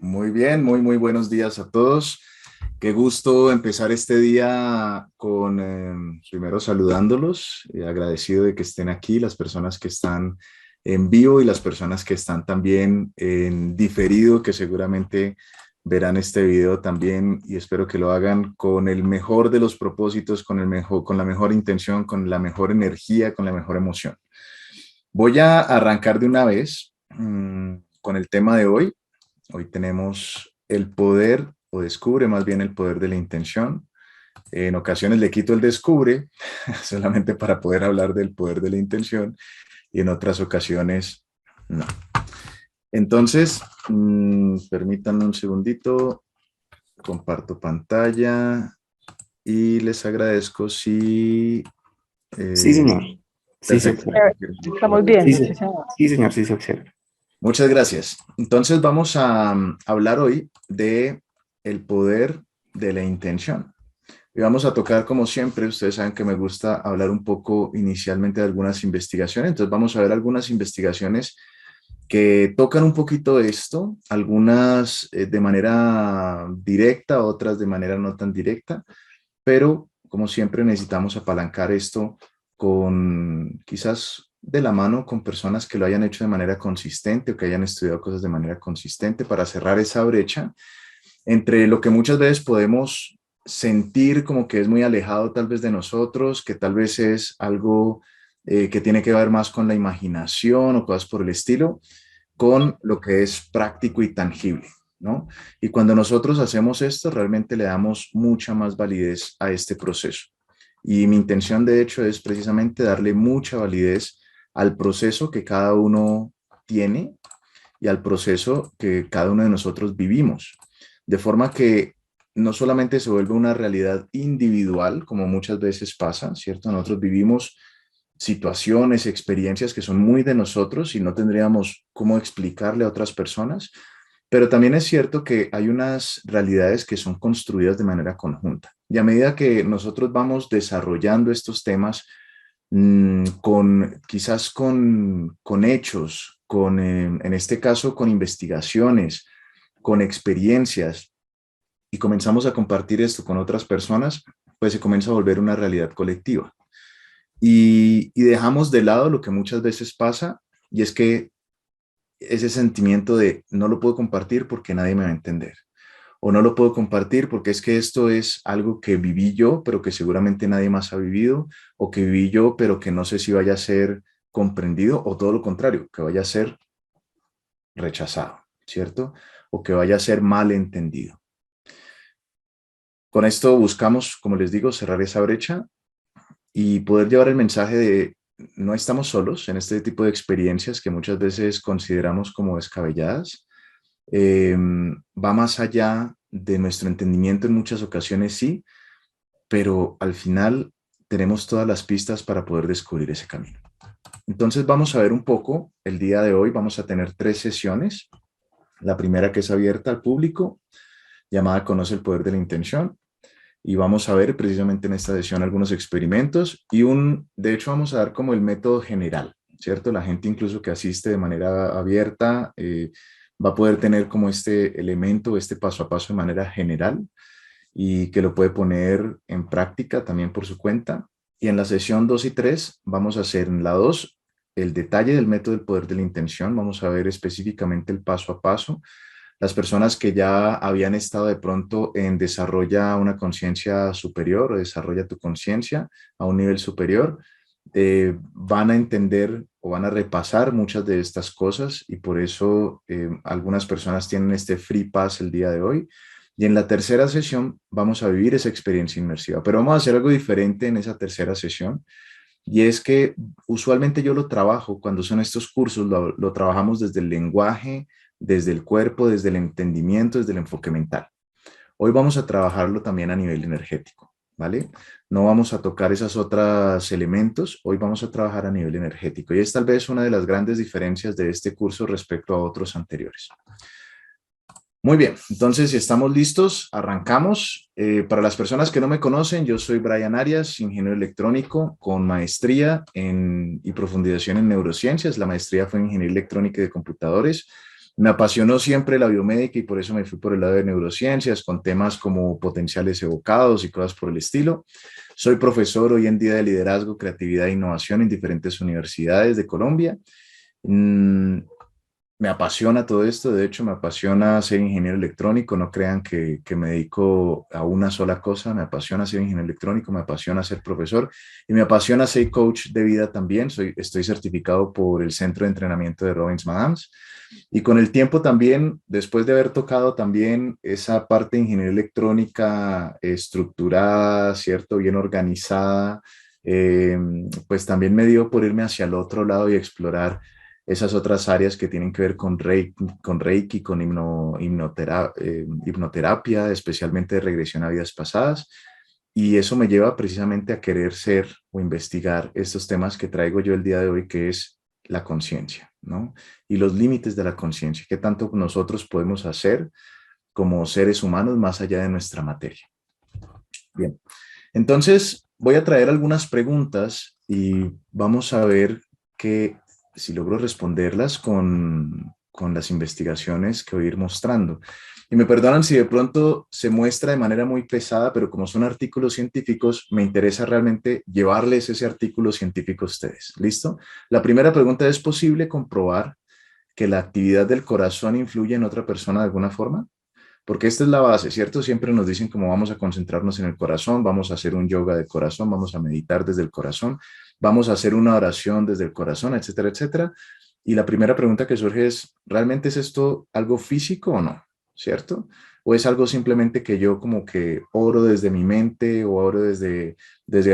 Muy bien, muy buenos días a todos. Qué gusto empezar este día con, primero saludándolos, agradecido de que estén aquí, las personas que están en vivo y las personas que están también en diferido, que seguramente verán este video también y espero que lo hagan con el mejor de los propósitos, con la mejor intención, con la mejor energía, con la mejor emoción. Voy a arrancar de una vez con el tema de hoy. Hoy tenemos el poder, o descubre más bien el poder de la intención. En ocasiones le quito el descubre, solamente para poder hablar del poder de la intención, y en otras ocasiones no. Entonces, permítanme un segundito, comparto pantalla y les agradezco si... Sí, eh, señor. Sí se perfecto. observa. Estamos bien, Sí, sí, señor. sí, señor, sí se observa. Muchas gracias. Entonces vamos a hablar hoy de el poder de la intención. Y vamos a tocar, como siempre, ustedes saben que me gusta hablar un poco inicialmente de algunas investigaciones, entonces vamos a ver algunas investigaciones que tocan un poquito esto, algunas de manera directa, otras de manera no tan directa, pero como siempre necesitamos apalancar esto con quizás de la mano con personas que lo hayan hecho de manera consistente o que hayan estudiado cosas de manera consistente para cerrar esa brecha entre lo que muchas veces podemos sentir como que es muy alejado tal vez de nosotros, que tal vez es algo que tiene que ver más con la imaginación o cosas por el estilo, con lo que es práctico y tangible, ¿no? Y cuando nosotros hacemos esto, realmente le damos mucha más validez a este proceso. Y mi intención, de hecho, es precisamente darle mucha validez al proceso que cada uno tiene y al proceso que cada uno de nosotros vivimos. De forma que no solamente se vuelve una realidad individual, como muchas veces pasa, ¿cierto? Nosotros vivimos situaciones, experiencias que son muy de nosotros y no tendríamos cómo explicarle a otras personas, pero también es cierto que hay unas realidades que son construidas de manera conjunta. Y a medida que nosotros vamos desarrollando estos temas, quizás con hechos, en este caso con investigaciones, con experiencias, y comenzamos a compartir esto con otras personas, pues se comienza a volver una realidad colectiva. Y dejamos de lado lo que muchas veces pasa, y es que ese sentimiento de no lo puedo compartir porque nadie me va a entender, o no lo puedo compartir porque es que esto es algo que viví yo, pero que seguramente nadie más ha vivido, o que viví yo, pero que no sé si vaya a ser comprendido, o todo lo contrario, que vaya a ser rechazado, ¿cierto? O que vaya a ser mal entendido. Con esto buscamos, como les digo, cerrar esa brecha y poder llevar el mensaje de no estamos solos en este tipo de experiencias que muchas veces consideramos como descabelladas. Va más allá de nuestro entendimiento en muchas ocasiones, sí, pero al final tenemos todas las pistas para poder descubrir ese camino. Entonces vamos a ver un poco, el día de hoy vamos a tener 3 sesiones. La primera que es abierta al público, llamada Conoce el poder de la intención. Y vamos a ver precisamente en esta sesión algunos experimentos y de hecho vamos a dar como el método general, ¿cierto? La gente incluso que asiste de manera abierta va a poder tener como este elemento, este paso a paso de manera general y que lo puede poner en práctica también por su cuenta. Y en la sesión 2 y 3 vamos a hacer en la 2 el detalle del método del poder de la intención, vamos a ver específicamente el paso a paso. Las personas que ya habían estado de pronto en desarrolla una conciencia superior o desarrolla tu conciencia a un nivel superior, van a entender o van a repasar muchas de estas cosas y por eso algunas personas tienen este free pass el día de hoy. Y en la tercera sesión vamos a vivir esa experiencia inmersiva, pero vamos a hacer algo diferente en esa tercera sesión. Y es que usualmente yo lo trabajo, cuando son estos cursos, lo trabajamos desde el lenguaje, desde el cuerpo, desde el entendimiento, desde el enfoque mental. Hoy vamos a trabajarlo también a nivel energético, ¿vale? No vamos a tocar esos otros elementos, hoy vamos a trabajar a nivel energético. Y es tal vez una de las grandes diferencias de este curso respecto a otros anteriores. Muy bien, entonces si estamos listos, arrancamos. Para las personas que no me conocen, yo soy Brian Arias, ingeniero electrónico con maestría y profundización en neurociencias. La maestría fue en ingeniería electrónica y de computadores Me apasionó siempre la biomédica y por eso me fui por el lado de neurociencias con temas como potenciales evocados y cosas por el estilo. Soy profesor hoy en día de liderazgo, creatividad e innovación en diferentes universidades de Colombia. Mm, Me apasiona todo esto, de hecho me apasiona ser ingeniero electrónico, no crean que me dedico a una sola cosa, me apasiona ser ingeniero electrónico, me apasiona ser profesor y me apasiona ser coach de vida también. Estoy certificado por el Centro de Entrenamiento de Robbins Madams y con el tiempo también, después de haber tocado también esa parte de ingeniería electrónica estructurada, ¿cierto? Bien organizada, eh, pues también me dio por irme hacia el otro lado y explorar esas otras áreas que tienen que ver con Reiki, con hipnoterapia, especialmente de regresión a vidas pasadas. Y eso me lleva precisamente a querer ser o investigar estos temas que traigo yo el día de hoy, que es la conciencia, ¿no? Y los límites de la conciencia, qué tanto nosotros podemos hacer como seres humanos más allá de nuestra materia. Bien, entonces voy a traer algunas preguntas y vamos a ver que si logro responderlas con las investigaciones que voy a ir mostrando. Y me perdonan si de pronto se muestra de manera muy pesada, pero como son artículos científicos, me interesa realmente llevarles ese artículo científico a ustedes. ¿Listo? La primera pregunta: ¿es posible comprobar que la actividad del corazón influye en otra persona de alguna forma? Porque esta es la base, ¿cierto? Siempre nos dicen cómo vamos a concentrarnos en el corazón, vamos a hacer un yoga de corazón, vamos a meditar desde el corazón, vamos a hacer una oración desde el corazón, etcétera, etcétera. Y la primera pregunta que surge es, ¿realmente es esto algo físico o no? ¿Cierto? ¿O es algo simplemente que yo como que oro desde mi mente o oro desde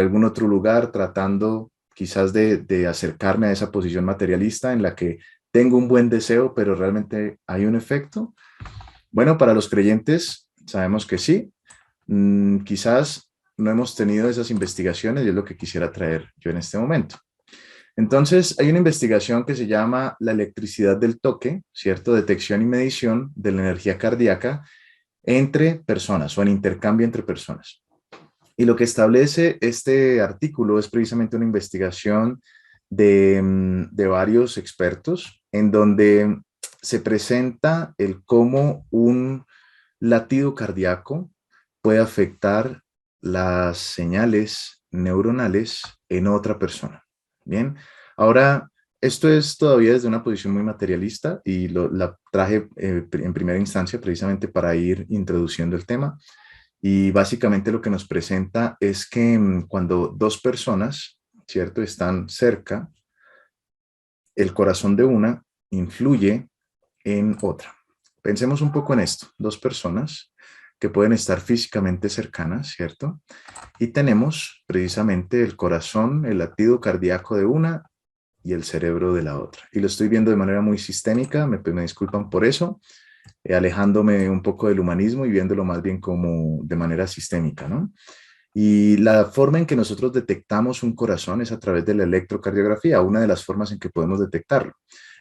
algún otro lugar tratando quizás de acercarme a esa posición materialista en la que tengo un buen deseo, pero realmente hay un efecto? Bueno, para los creyentes sabemos que sí. Quizás no hemos tenido esas investigaciones y es lo que quisiera traer yo en este momento. Entonces, hay una investigación que se llama la electricidad del toque, ¿cierto? Detección y medición de la energía cardíaca entre personas o en intercambio entre personas. Y lo que establece este artículo es precisamente una investigación de varios expertos en donde se presenta el cómo un latido cardíaco puede afectar las señales neuronales en otra persona. Bien, ahora esto es todavía desde una posición muy materialista y la traje en primera instancia precisamente para ir introduciendo el tema. Y básicamente lo que nos presenta es que cuando dos personas, ¿cierto?, están cerca, el corazón de una influye en otra. Pensemos un poco en esto. Dos personas que pueden estar físicamente cercanas, ¿cierto? Y tenemos precisamente el corazón, el latido cardíaco de una y el cerebro de la otra. Y lo estoy viendo de manera muy sistémica, me disculpan por eso, alejándome un poco del humanismo y viéndolo más bien como de manera sistémica, ¿no? Y la forma en que nosotros detectamos un corazón es a través de la electrocardiografía, una de las formas en que podemos detectarlo.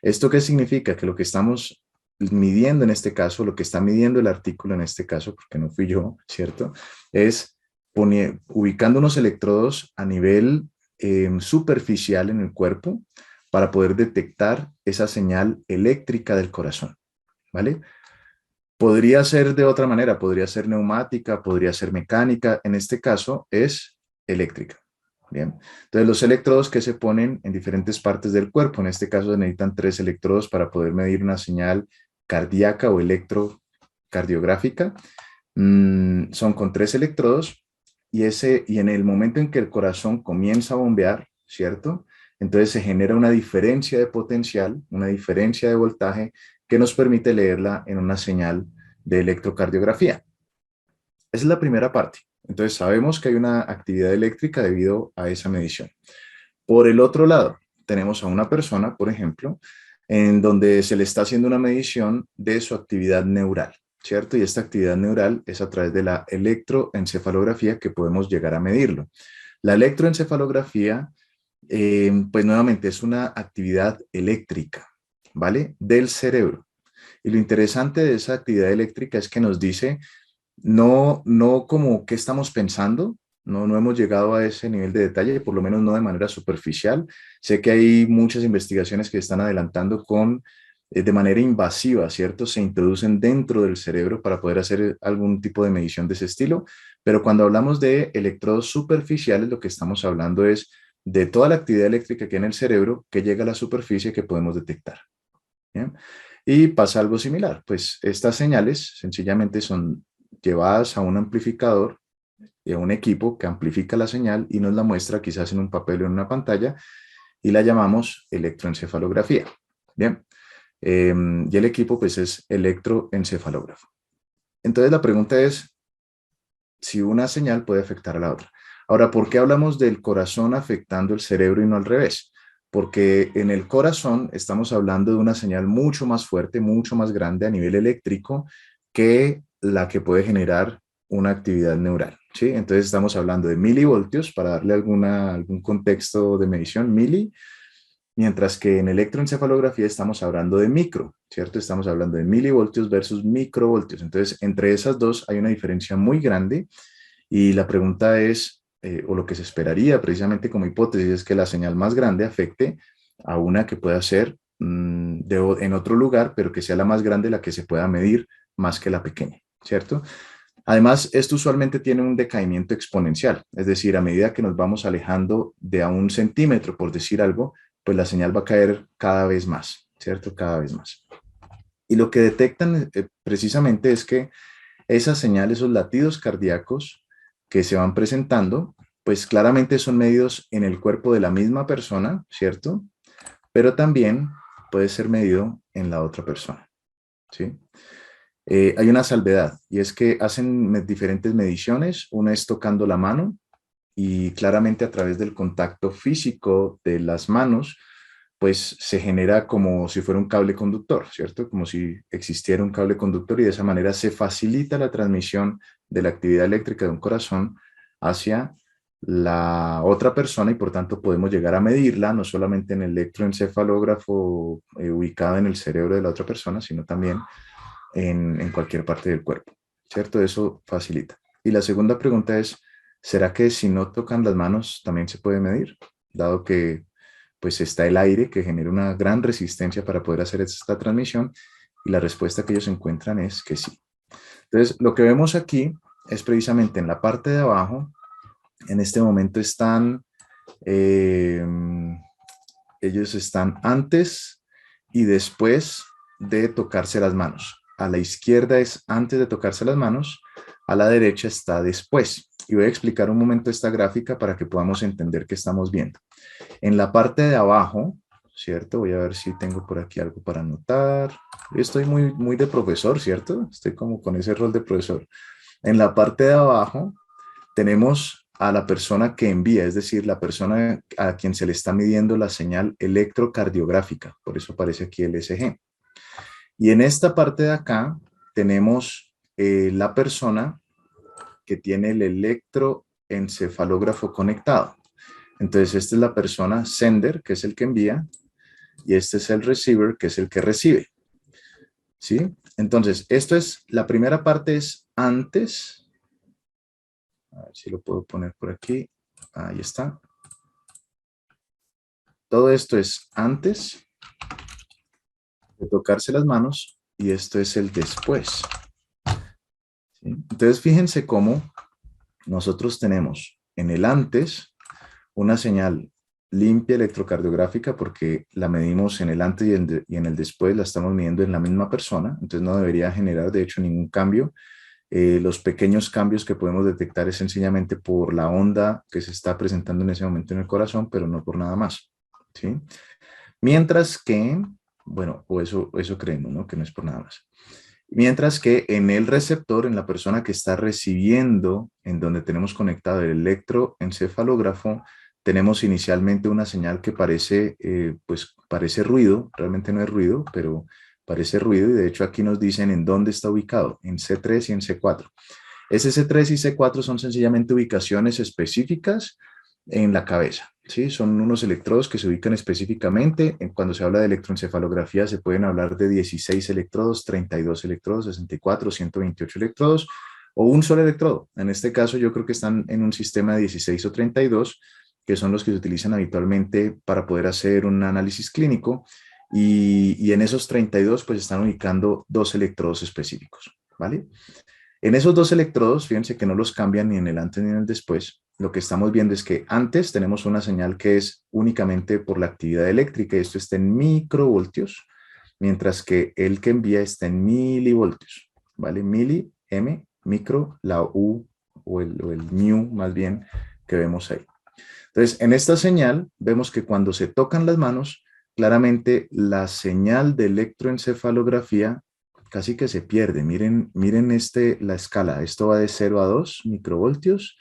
¿Esto qué significa? Que lo que estamos midiendo en este caso, lo que está midiendo el artículo en este caso, porque no fui yo, ¿cierto? Es ubicando unos electrodos a nivel superficial en el cuerpo para poder detectar esa señal eléctrica del corazón, ¿vale? Podría ser de otra manera, podría ser neumática, podría ser mecánica, en este caso es eléctrica. Bien, entonces los electrodos que se ponen en diferentes partes del cuerpo, en este caso se necesitan 3 electrodos para poder medir una señal cardíaca o electrocardiográfica. Son con 3 electrodos y en el momento en que el corazón comienza a bombear, ¿cierto? Entonces se genera una diferencia de potencial, una diferencia de voltaje que nos permite leerla en una señal de electrocardiografía. Esa es la primera parte. Entonces sabemos que hay una actividad eléctrica debido a esa medición. Por el otro lado, tenemos a una persona, por ejemplo, en donde se le está haciendo una medición de su actividad neural, ¿cierto? Y esta actividad neural es a través de la electroencefalografía que podemos llegar a medirlo. La electroencefalografía, pues nuevamente es una actividad eléctrica, ¿vale? Del cerebro. Y lo interesante de esa actividad eléctrica es que nos dice no como qué estamos pensando, no hemos llegado a ese nivel de detalle, por lo menos no de manera superficial. Sé que hay muchas investigaciones que están adelantando con de manera invasiva, ¿cierto? Se introducen dentro del cerebro para poder hacer algún tipo de medición de ese estilo, pero cuando hablamos de electrodos superficiales, lo que estamos hablando es de toda la actividad eléctrica que hay en el cerebro que llega a la superficie que podemos detectar. ¿Bien? Y pasa algo similar, pues estas señales sencillamente son llevadas a un amplificador y a un equipo que amplifica la señal y nos la muestra quizás en un papel o en una pantalla y la llamamos electroencefalografía. Bien, y el equipo pues es electroencefalógrafo. Entonces la pregunta es si una señal puede afectar a la otra. Ahora, ¿por qué hablamos del corazón afectando el cerebro y no al revés? Porque en el corazón estamos hablando de una señal mucho más fuerte, mucho más grande a nivel eléctrico que la que puede generar una actividad neural, ¿sí? Entonces estamos hablando de milivoltios, para darle algún contexto de medición, mientras que en electroencefalografía estamos hablando de micro, ¿cierto? Estamos hablando de milivoltios versus microvoltios. Entonces, entre esas dos hay una diferencia muy grande y la pregunta es, o lo que se esperaría precisamente como hipótesis, es que la señal más grande afecte a una que pueda ser en otro lugar, pero que sea la más grande la que se pueda medir más que la pequeña, ¿cierto? Además, esto usualmente tiene un decaimiento exponencial, es decir, a medida que nos vamos alejando de a 1 centímetro, por decir algo, pues la señal va a caer cada vez más, ¿cierto? Cada vez más. Y lo que detectan precisamente es que esas señales, esos latidos cardíacos que se van presentando, pues claramente son medidos en el cuerpo de la misma persona, ¿cierto? Pero también puede ser medido en la otra persona, ¿sí? Hay una salvedad y es que hacen diferentes mediciones. Una es tocando la mano y claramente a través del contacto físico de las manos, pues se genera como si fuera un cable conductor, ¿cierto? Como si existiera un cable conductor y de esa manera se facilita la transmisión de la actividad eléctrica de un corazón hacia la otra persona y por tanto podemos llegar a medirla no solamente en el electroencefalógrafo ubicado en el cerebro de la otra persona, sino también en cualquier parte del cuerpo, ¿cierto? Eso facilita. Y la segunda pregunta es, ¿será que si no tocan las manos también se puede medir? Dado que pues está el aire que genera una gran resistencia para poder hacer esta transmisión y la respuesta que ellos encuentran es que sí. Entonces, lo que vemos aquí es precisamente en la parte de abajo, en este momento están, eh, ellos están antes y después de tocarse las manos. A la izquierda es antes de tocarse las manos, a la derecha está después. Y voy a explicar un momento esta gráfica para que podamos entender qué estamos viendo. En la parte de abajo, ¿cierto? Voy a ver si tengo por aquí algo para anotar. Estoy muy de profesor, ¿cierto? Estoy como con ese rol de profesor. En la parte de abajo tenemos a la persona que envía, es decir, la persona a quien se le está midiendo la señal electrocardiográfica. Por eso aparece aquí el ECG. Y en esta parte de acá tenemos la persona que tiene el electroencefalógrafo conectado. Entonces, esta es la persona sender, que es el que envía, y este es el receiver, que es el que recibe. ¿Sí? Entonces, esto es, la primera parte es antes. A ver si lo puedo poner por aquí. Ahí está. Todo esto es antes de tocarse las manos y esto es el después. ¿Sí? Entonces, fíjense cómo nosotros tenemos en el antes una señal limpia electrocardiográfica porque la medimos en el antes y en el después, la estamos midiendo en la misma persona, entonces no debería generar de hecho ningún cambio. Los pequeños cambios que podemos detectar es sencillamente por la onda que se está presentando en ese momento en el corazón, pero no por nada más, ¿sí? Mientras que, bueno, o eso creemos, ¿no? Que no es por nada más. Mientras que en el receptor, en la persona que está recibiendo, en donde tenemos conectado el electroencefalógrafo, tenemos inicialmente una señal que parece, pues parece ruido, realmente no es ruido, pero parece ruido y de hecho aquí nos dicen en dónde está ubicado, en C3 y en C4. Ese C3 y C4 son sencillamente ubicaciones específicas en la cabeza, ¿sí? Son unos electrodos que se ubican específicamente. Cuando se habla de electroencefalografía se pueden hablar de 16 electrodos, 32 electrodos, 64, 128 electrodos o un solo electrodo. En este caso yo creo que están en un sistema de 16 o 32, que son los que se utilizan habitualmente para poder hacer un análisis clínico y en esos 32 pues están ubicando dos electrodos específicos, ¿vale? En esos dos electrodos, fíjense que no los cambian ni en el antes ni en el después. Lo que estamos viendo es que antes tenemos una señal que es únicamente por la actividad eléctrica, y esto está en microvoltios, mientras que el que envía está en milivoltios, ¿vale? Mili, M, micro, la U o el mu más bien que vemos ahí. Entonces, en esta señal vemos que cuando se tocan las manos, claramente la señal de electroencefalografía casi que se pierde. Miren, miren la escala. Esto va de 0 a 2 microvoltios,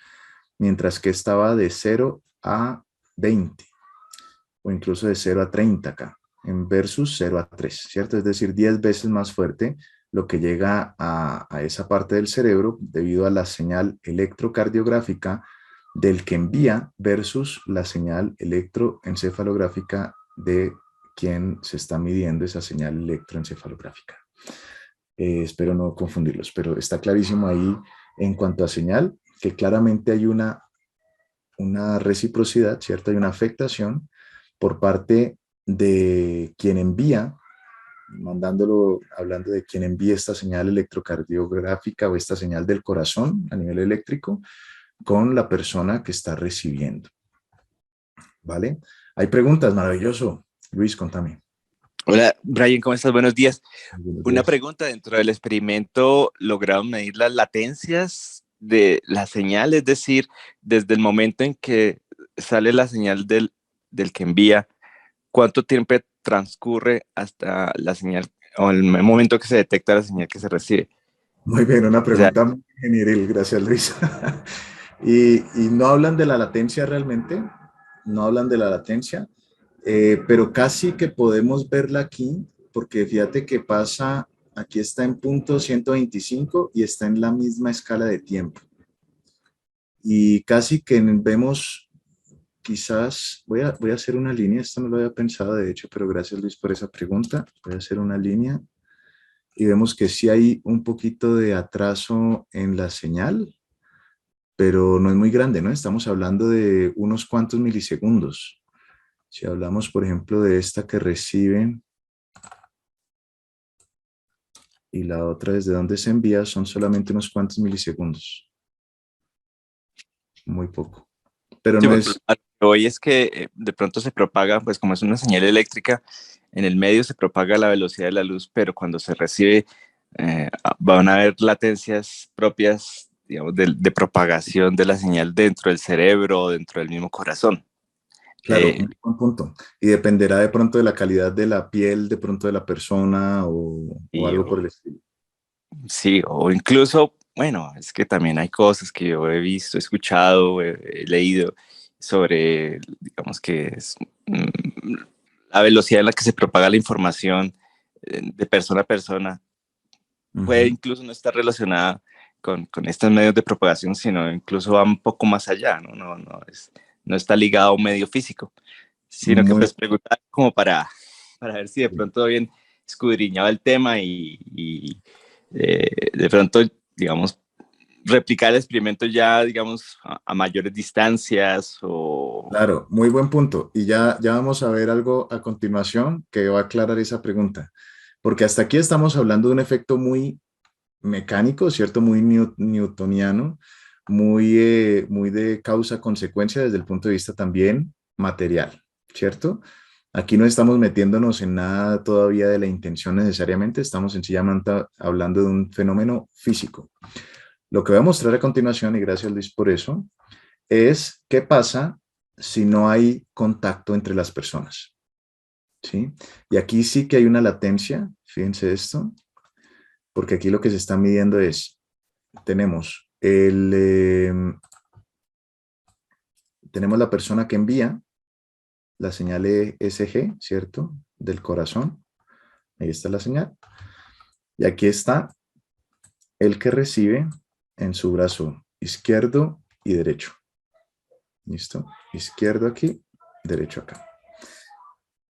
mientras que esta va de 0 a 20 o incluso de 0 a 30 acá, en versus 0 a 3, ¿cierto? Es decir, 10 veces más fuerte lo que llega a esa parte del cerebro debido a la señal electrocardiográfica del que envía versus la señal electroencefalográfica de quien se está midiendo esa señal electroencefalográfica. Espero no confundirlos, pero está clarísimo ahí en cuanto a señal que claramente hay una reciprocidad, ¿cierto? Hay una afectación por parte de quien envía, hablando de quien envía esta señal electrocardiográfica o esta señal del corazón a nivel eléctrico con la persona que está recibiendo, ¿vale? Hay preguntas, maravilloso. Luis, contame. Hola, Brian, ¿cómo estás? Buenos días. Buenos Una días. pregunta, dentro del experimento, ¿lograron medir las latencias de la señal? Es decir, desde el momento en que sale la señal del que envía, ¿cuánto tiempo transcurre hasta la señal o el momento que se detecta la señal que se recibe? Muy bien, una O sea, pregunta muy ingenieril, gracias Luis. y no hablan de la latencia realmente, no hablan de la latencia, pero casi que podemos verla aquí, porque fíjate que pasa, aquí está en punto 125 y está en la misma escala de tiempo. Y casi que vemos, quizás, voy a hacer una línea, esto no lo había pensado de hecho, pero gracias Luis por esa pregunta, voy a hacer una línea y vemos que sí hay un poquito de atraso en la señal, pero no es muy grande, ¿no? Estamos hablando de unos cuantos milisegundos. Si hablamos, por ejemplo, de esta que recibe y la otra desde donde se envía, son solamente unos cuantos milisegundos. Muy poco. Pero sí, no pues, es... a lo que voy es que de pronto se propaga, pues como es una señal eléctrica, en el medio se propaga la velocidad de la luz, pero cuando se recibe van a haber latencias propias, digamos, de propagación de la señal dentro del cerebro o dentro del mismo corazón. Claro, Eh, un buen punto. Y dependerá de pronto de la calidad de la piel, de pronto de la persona o y, algo por el estilo. sí, o incluso, bueno, es que también hay cosas que yo he visto, he escuchado, he leído sobre, digamos que es la velocidad en la que se propaga la información de persona a persona. Puede Ujú. incluso no estar relacionada con estos medios de propagación, sino incluso va un poco más allá, ¿no? No está ligado a un medio físico, sino que Muy pues preguntar como para ver si de bien. pronto bien escudriñaba el tema de pronto, digamos, replicar el experimento ya, digamos, a mayores distancias o... Claro, muy buen punto. Y ya vamos a ver algo a continuación que va a aclarar esa pregunta. Porque hasta aquí estamos hablando de un efecto muy mecánico, ¿cierto? Muy newtoniano, muy de causa-consecuencia desde el punto de vista también material, ¿cierto? Aquí no estamos metiéndonos en nada todavía de la intención necesariamente, estamos sencillamente hablando de un fenómeno físico. Lo que voy a mostrar a continuación, y gracias Luis por eso, es qué pasa si no hay contacto entre las personas, ¿sí? Y aquí sí que hay una latencia, fíjense esto, porque aquí lo que se está midiendo es, tenemos la persona que envía la señal ESG, ¿cierto? Del corazón, ahí está la señal, y aquí está el que recibe en su brazo izquierdo y derecho, ¿listo? Izquierdo aquí, derecho acá.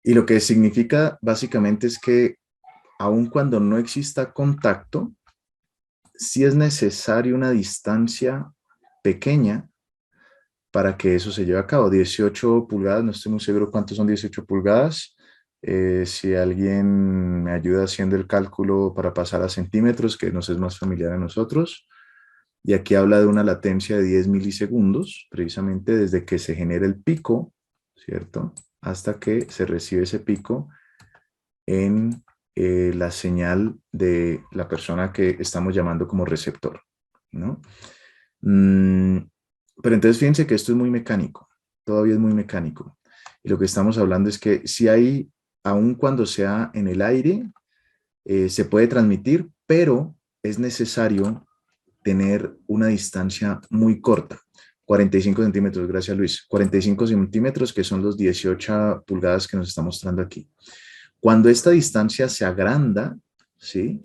Y lo que significa básicamente es que aun cuando no exista contacto, sí es necesaria una distancia pequeña para que eso se lleve a cabo. 18 pulgadas, no estoy muy seguro cuántos son 18 pulgadas, Si alguien me ayuda haciendo el cálculo para pasar a centímetros, que nos es más familiar a nosotros. Y aquí habla de una latencia de 10 milisegundos, precisamente desde que se genera el pico, ¿cierto? Hasta que se recibe ese pico en la señal de la persona que estamos llamando como receptor, ¿no? Pero entonces fíjense que esto es muy mecánico, todavía es muy mecánico. Y lo que estamos hablando es que si hay, aun cuando sea en el aire, se puede transmitir, pero es necesario tener una distancia muy corta. 45 centímetros, gracias Luis. 45 centímetros, que son los 18 pulgadas que nos está mostrando aquí. Cuando esta distancia se agranda, ¿sí?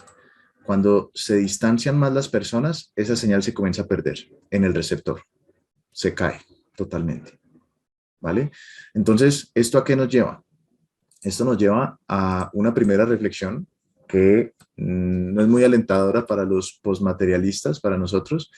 Cuando se distancian más las personas, esa señal se comienza a perder en el receptor. Se cae totalmente, ¿vale? Entonces, ¿esto a qué nos lleva? Esto nos lleva a una primera reflexión que no es muy alentadora para los postmaterialistas, para nosotros,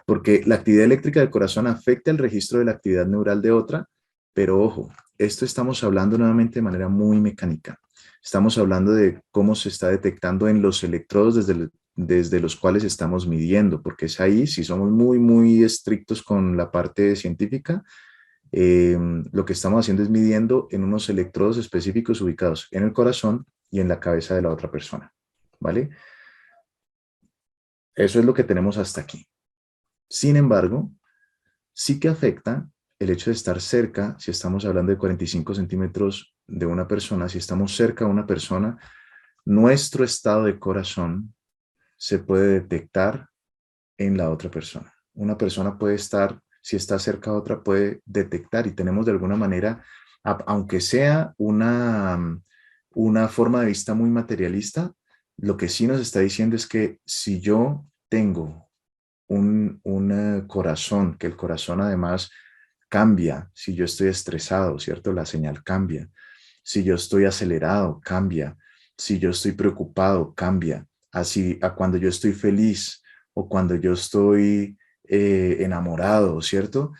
porque la actividad eléctrica del corazón afecta el registro de la actividad neural de otra, pero ojo, esto estamos hablando nuevamente de manera muy mecánica. Estamos hablando de cómo se está detectando en los electrodos desde los cuales estamos midiendo, porque es ahí, si somos muy, muy estrictos con la parte científica, lo que estamos haciendo es midiendo en unos electrodos específicos ubicados en el corazón y en la cabeza de la otra persona, ¿vale? Eso es lo que tenemos hasta aquí. Sin embargo, sí que afecta el hecho de estar cerca, si estamos hablando de 45 centímetros de una persona, si estamos cerca de una persona, nuestro estado de corazón se puede detectar en la otra persona. Una persona puede estar, si está cerca a otra, puede detectar y tenemos de alguna manera, aunque sea una forma de vista muy materialista, lo que sí nos está diciendo es que si yo tengo un corazón, que el corazón además cambia, si yo estoy estresado, ¿cierto? La señal cambia. Si yo estoy acelerado, cambia. Si yo estoy preocupado, cambia. Así a cuando yo estoy feliz o cuando yo estoy enamorado, ¿cierto?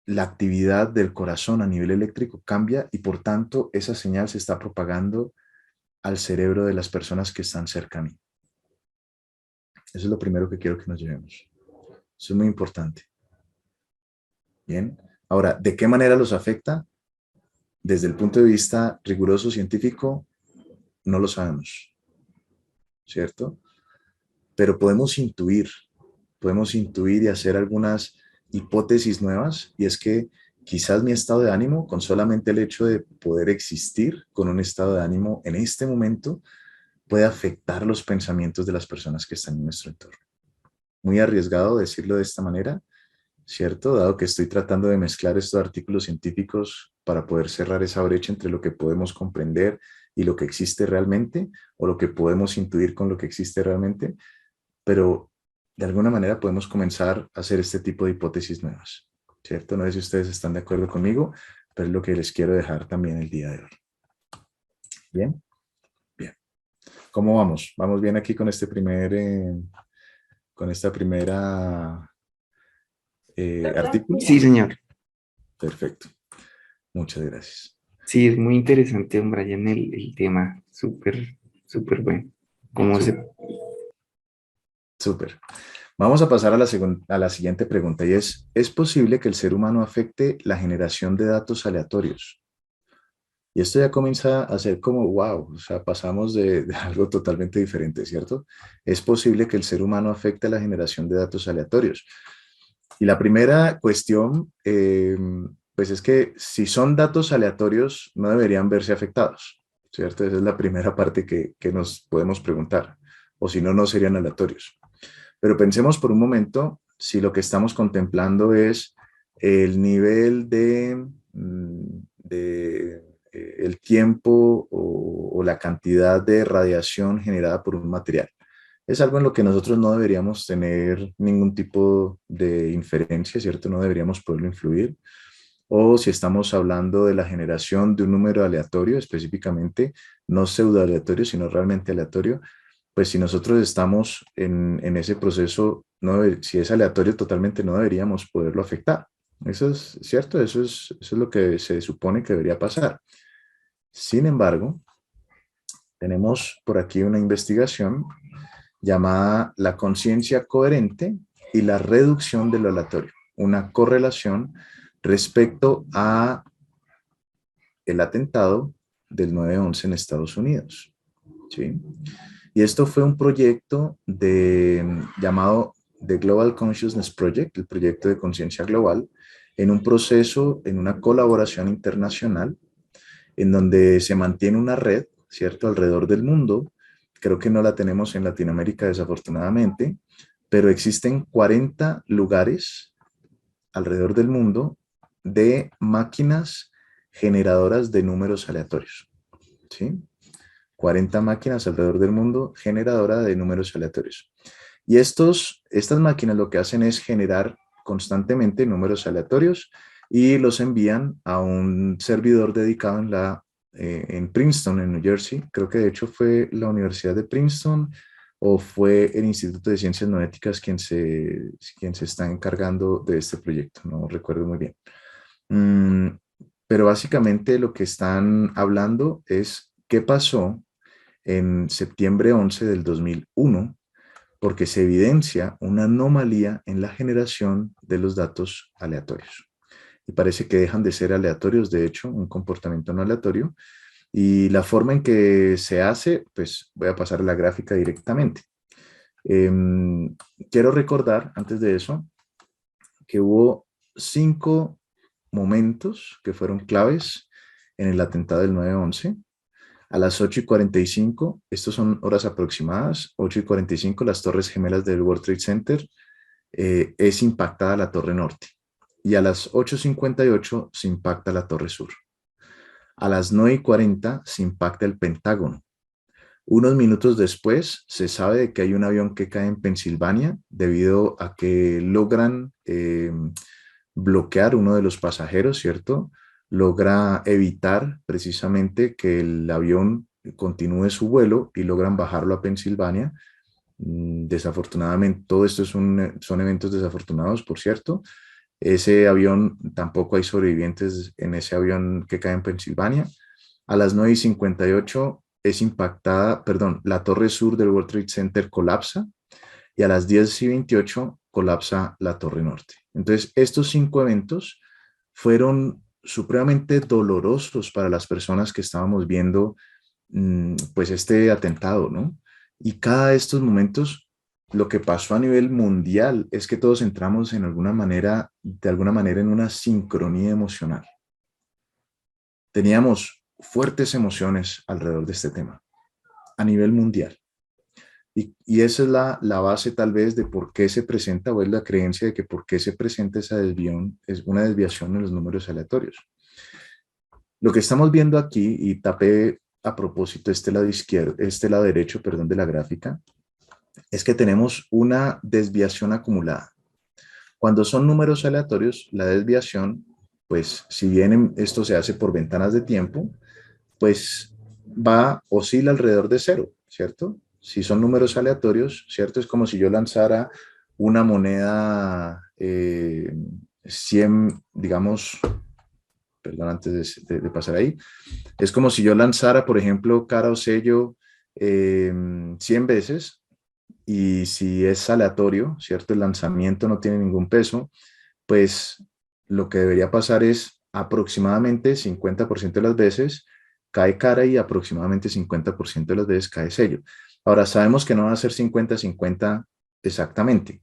La actividad del corazón a nivel eléctrico cambia y por tanto esa señal se está propagando al cerebro de las personas que están cerca a mí. Eso es lo primero que quiero que nos llevemos. Eso es muy importante. Bien. Ahora, ¿de qué manera los afecta? Desde el punto de vista riguroso científico, no lo sabemos, ¿cierto? Pero podemos intuir y hacer algunas hipótesis nuevas, y es que quizás mi estado de ánimo, con solamente el hecho de poder existir con un estado de ánimo en este momento, puede afectar los pensamientos de las personas que están en nuestro entorno. Muy arriesgado decirlo de esta manera, ¿cierto? Dado que estoy tratando de mezclar estos artículos científicos para poder cerrar esa brecha entre lo que podemos comprender y lo que existe realmente, o lo que podemos intuir con lo que existe realmente, pero de alguna manera podemos comenzar a hacer este tipo de hipótesis nuevas, ¿cierto? No sé si ustedes están de acuerdo conmigo, pero es lo que les quiero dejar también el día de hoy. ¿Bien? Bien. ¿Cómo vamos? ¿Vamos bien aquí con con esta primera artículo? Sí, señor. Perfecto. Muchas gracias. Sí, es muy interesante, don Brian, el tema. Súper, súper bueno. ¿Cómo se...? Súper. Vamos a pasar a a la siguiente pregunta y ¿es posible que el ser humano afecte la generación de datos aleatorios? Y esto ya comienza a ser como, wow, o sea, pasamos de algo totalmente diferente, ¿cierto? Es posible que el ser humano afecte la generación de datos aleatorios. Y la primera cuestión, pues es que si son datos aleatorios, no deberían verse afectados, ¿cierto? Esa es la primera parte que nos podemos preguntar, o si no, no serían aleatorios. Pero pensemos por un momento si lo que estamos contemplando es el nivel el tiempo o la cantidad de radiación generada por un material. Es algo en lo que nosotros no deberíamos tener ningún tipo de inferencia, ¿cierto? No deberíamos poderlo influir. O si estamos hablando de la generación de un número aleatorio, específicamente, no pseudo aleatorio, sino realmente aleatorio, pues si nosotros estamos en ese proceso, si es aleatorio totalmente, no deberíamos poderlo afectar. Eso es cierto, eso es lo que se supone que debería pasar. Sin embargo, tenemos por aquí una investigación llamada la conciencia coherente y la reducción de lo aleatorio, una correlación respecto a el atentado del 9/11 en Estados Unidos. ¿Sí? Y esto fue un proyecto llamado The Global Consciousness Project, el proyecto de conciencia global, en un proceso, en una colaboración internacional, en donde se mantiene una red, ¿cierto?, alrededor del mundo. Creo que no la tenemos en Latinoamérica, desafortunadamente, pero existen 40 lugares alrededor del mundo de máquinas generadoras de números aleatorios, ¿sí? 40 máquinas alrededor del mundo generadoras de números aleatorios. Y estas máquinas lo que hacen es generar constantemente números aleatorios y los envían a un servidor dedicado en Princeton, en New Jersey. Creo que de hecho fue la Universidad de Princeton o fue el Instituto de Ciencias Noéticas quien se está encargando de este proyecto. No recuerdo muy bien. Pero básicamente lo que están hablando es qué pasó en septiembre 11 del 2001, porque se evidencia una anomalía en la generación de los datos aleatorios. Y parece que dejan de ser aleatorios, de hecho, un comportamiento no aleatorio. Y la forma en que se hace, pues voy a pasar a la gráfica directamente. Quiero recordar, antes de eso, que hubo 5 momentos que fueron claves en el atentado del 9/11. A las 8:45, estos son horas aproximadas, 8:45, las torres gemelas del World Trade Center, es impactada la torre norte. Y a las 8:58 se impacta la torre sur. A las 9:40 se impacta el Pentágono. Unos minutos después se sabe de que hay un avión que cae en Pensilvania debido a que logran bloquear uno de los pasajeros, ¿cierto? Logra evitar precisamente que el avión continúe su vuelo y logran bajarlo a Pensilvania. Desafortunadamente, todo esto son eventos desafortunados, por cierto. Ese avión, tampoco hay sobrevivientes en ese avión que cae en Pensilvania. A las 9:58 es impactada, perdón, la torre sur del World Trade Center colapsa y a las 10:28 colapsa la torre norte. Entonces, estos 5 eventos fueron supremamente dolorosos para las personas que estábamos viendo pues este atentado, ¿no? Y cada de estos momentos, lo que pasó a nivel mundial es que todos entramos de alguna manera en una sincronía emocional. Teníamos fuertes emociones alrededor de este tema, a nivel mundial. Y esa es la base tal vez de por qué se presenta, o es la creencia de que por qué se presenta esa desviación, es una desviación en los números aleatorios. Lo que estamos viendo aquí, y tapé a propósito este lado izquierdo, este lado derecho, perdón, de la gráfica, es que tenemos una desviación acumulada. Cuando son números aleatorios, la desviación, pues si bien esto se hace por ventanas de tiempo, pues oscila alrededor de 0, ¿cierto? Si son números aleatorios, ¿cierto? Es como si yo lanzara una moneda 100, digamos, perdón, antes de pasar ahí, es como si yo lanzara, por ejemplo, cara o sello 100 veces, y si es aleatorio, ¿cierto? El lanzamiento no tiene ningún peso, pues lo que debería pasar es aproximadamente 50% de las veces cae cara y aproximadamente 50% de las veces cae sello. Ahora, sabemos que no va a ser 50-50 exactamente,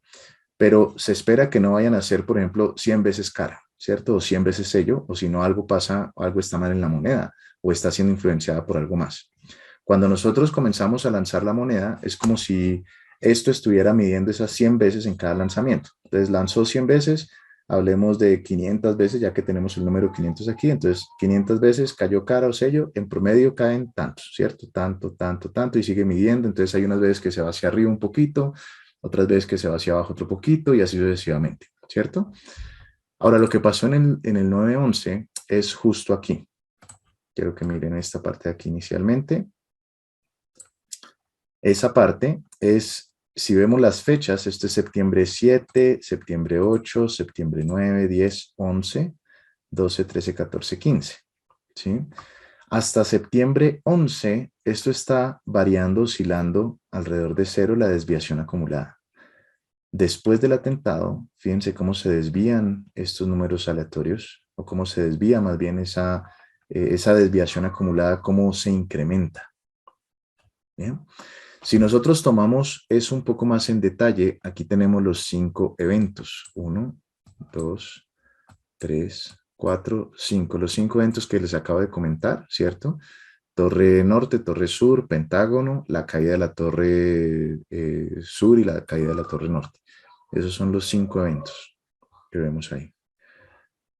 pero se espera que no vayan a ser, por ejemplo, 100 veces cara, ¿cierto? O 100 veces sello, o si no, algo pasa, algo está mal en la moneda, o está siendo influenciada por algo más. Cuando nosotros comenzamos a lanzar la moneda, es como si esto estuviera midiendo esas 100 veces en cada lanzamiento. Entonces, lanzó 100 veces, hablemos de 500 veces, ya que tenemos el número 500 aquí, entonces 500 veces cayó cara o sello, en promedio caen tantos, ¿cierto? Tanto, tanto, tanto, y sigue midiendo, entonces hay unas veces que se va hacia arriba un poquito, otras veces que se va hacia abajo otro poquito, y así sucesivamente, ¿cierto? Ahora, lo que pasó en el 9/11 es justo aquí. Quiero que miren esta parte de aquí inicialmente. Esa parte es, si vemos las fechas, esto es septiembre 7, septiembre 8, septiembre 9, 10, 11, 12, 13, 14, 15. ¿Sí? Hasta septiembre 11, esto está variando, oscilando alrededor de cero la desviación acumulada. Después del atentado, fíjense cómo se desvían estos números aleatorios, o cómo se desvía más bien esa desviación acumulada, cómo se incrementa. ¿Bien? Si nosotros tomamos eso un poco más en detalle, aquí tenemos los 5 eventos. 1, 2, 3, 4, 5. Los 5 eventos que les acabo de comentar, ¿cierto? Torre norte, torre sur, pentágono, la caída de la torre sur y la caída de la torre norte. Esos son los 5 eventos que vemos ahí.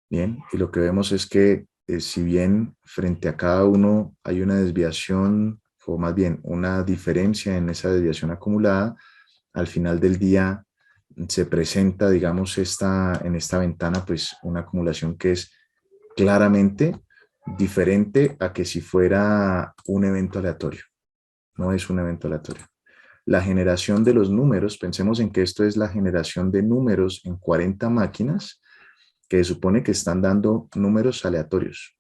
Bien, y lo que vemos es que si bien frente a cada uno hay una desviación, o más bien una diferencia en esa desviación acumulada, al final del día se presenta, digamos, en esta ventana, pues una acumulación que es claramente diferente a que si fuera un evento aleatorio. No es un evento aleatorio. La generación de los números, pensemos en que esto es la generación de números en 40 máquinas, que supone que están dando números aleatorios.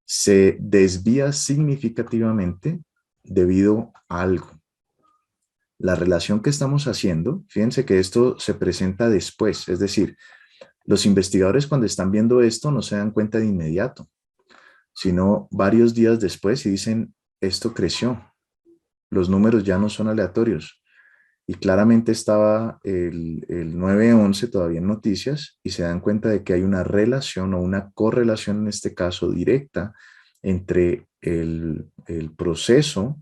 Se desvía significativamente debido a algo. La relación que estamos haciendo, fíjense que esto se presenta después, es decir, los investigadores cuando están viendo esto no se dan cuenta de inmediato, sino varios días después y dicen, esto creció, los números ya no son aleatorios. Y claramente estaba el 911 todavía en noticias y se dan cuenta de que hay una relación o una correlación en este caso directa entre el proceso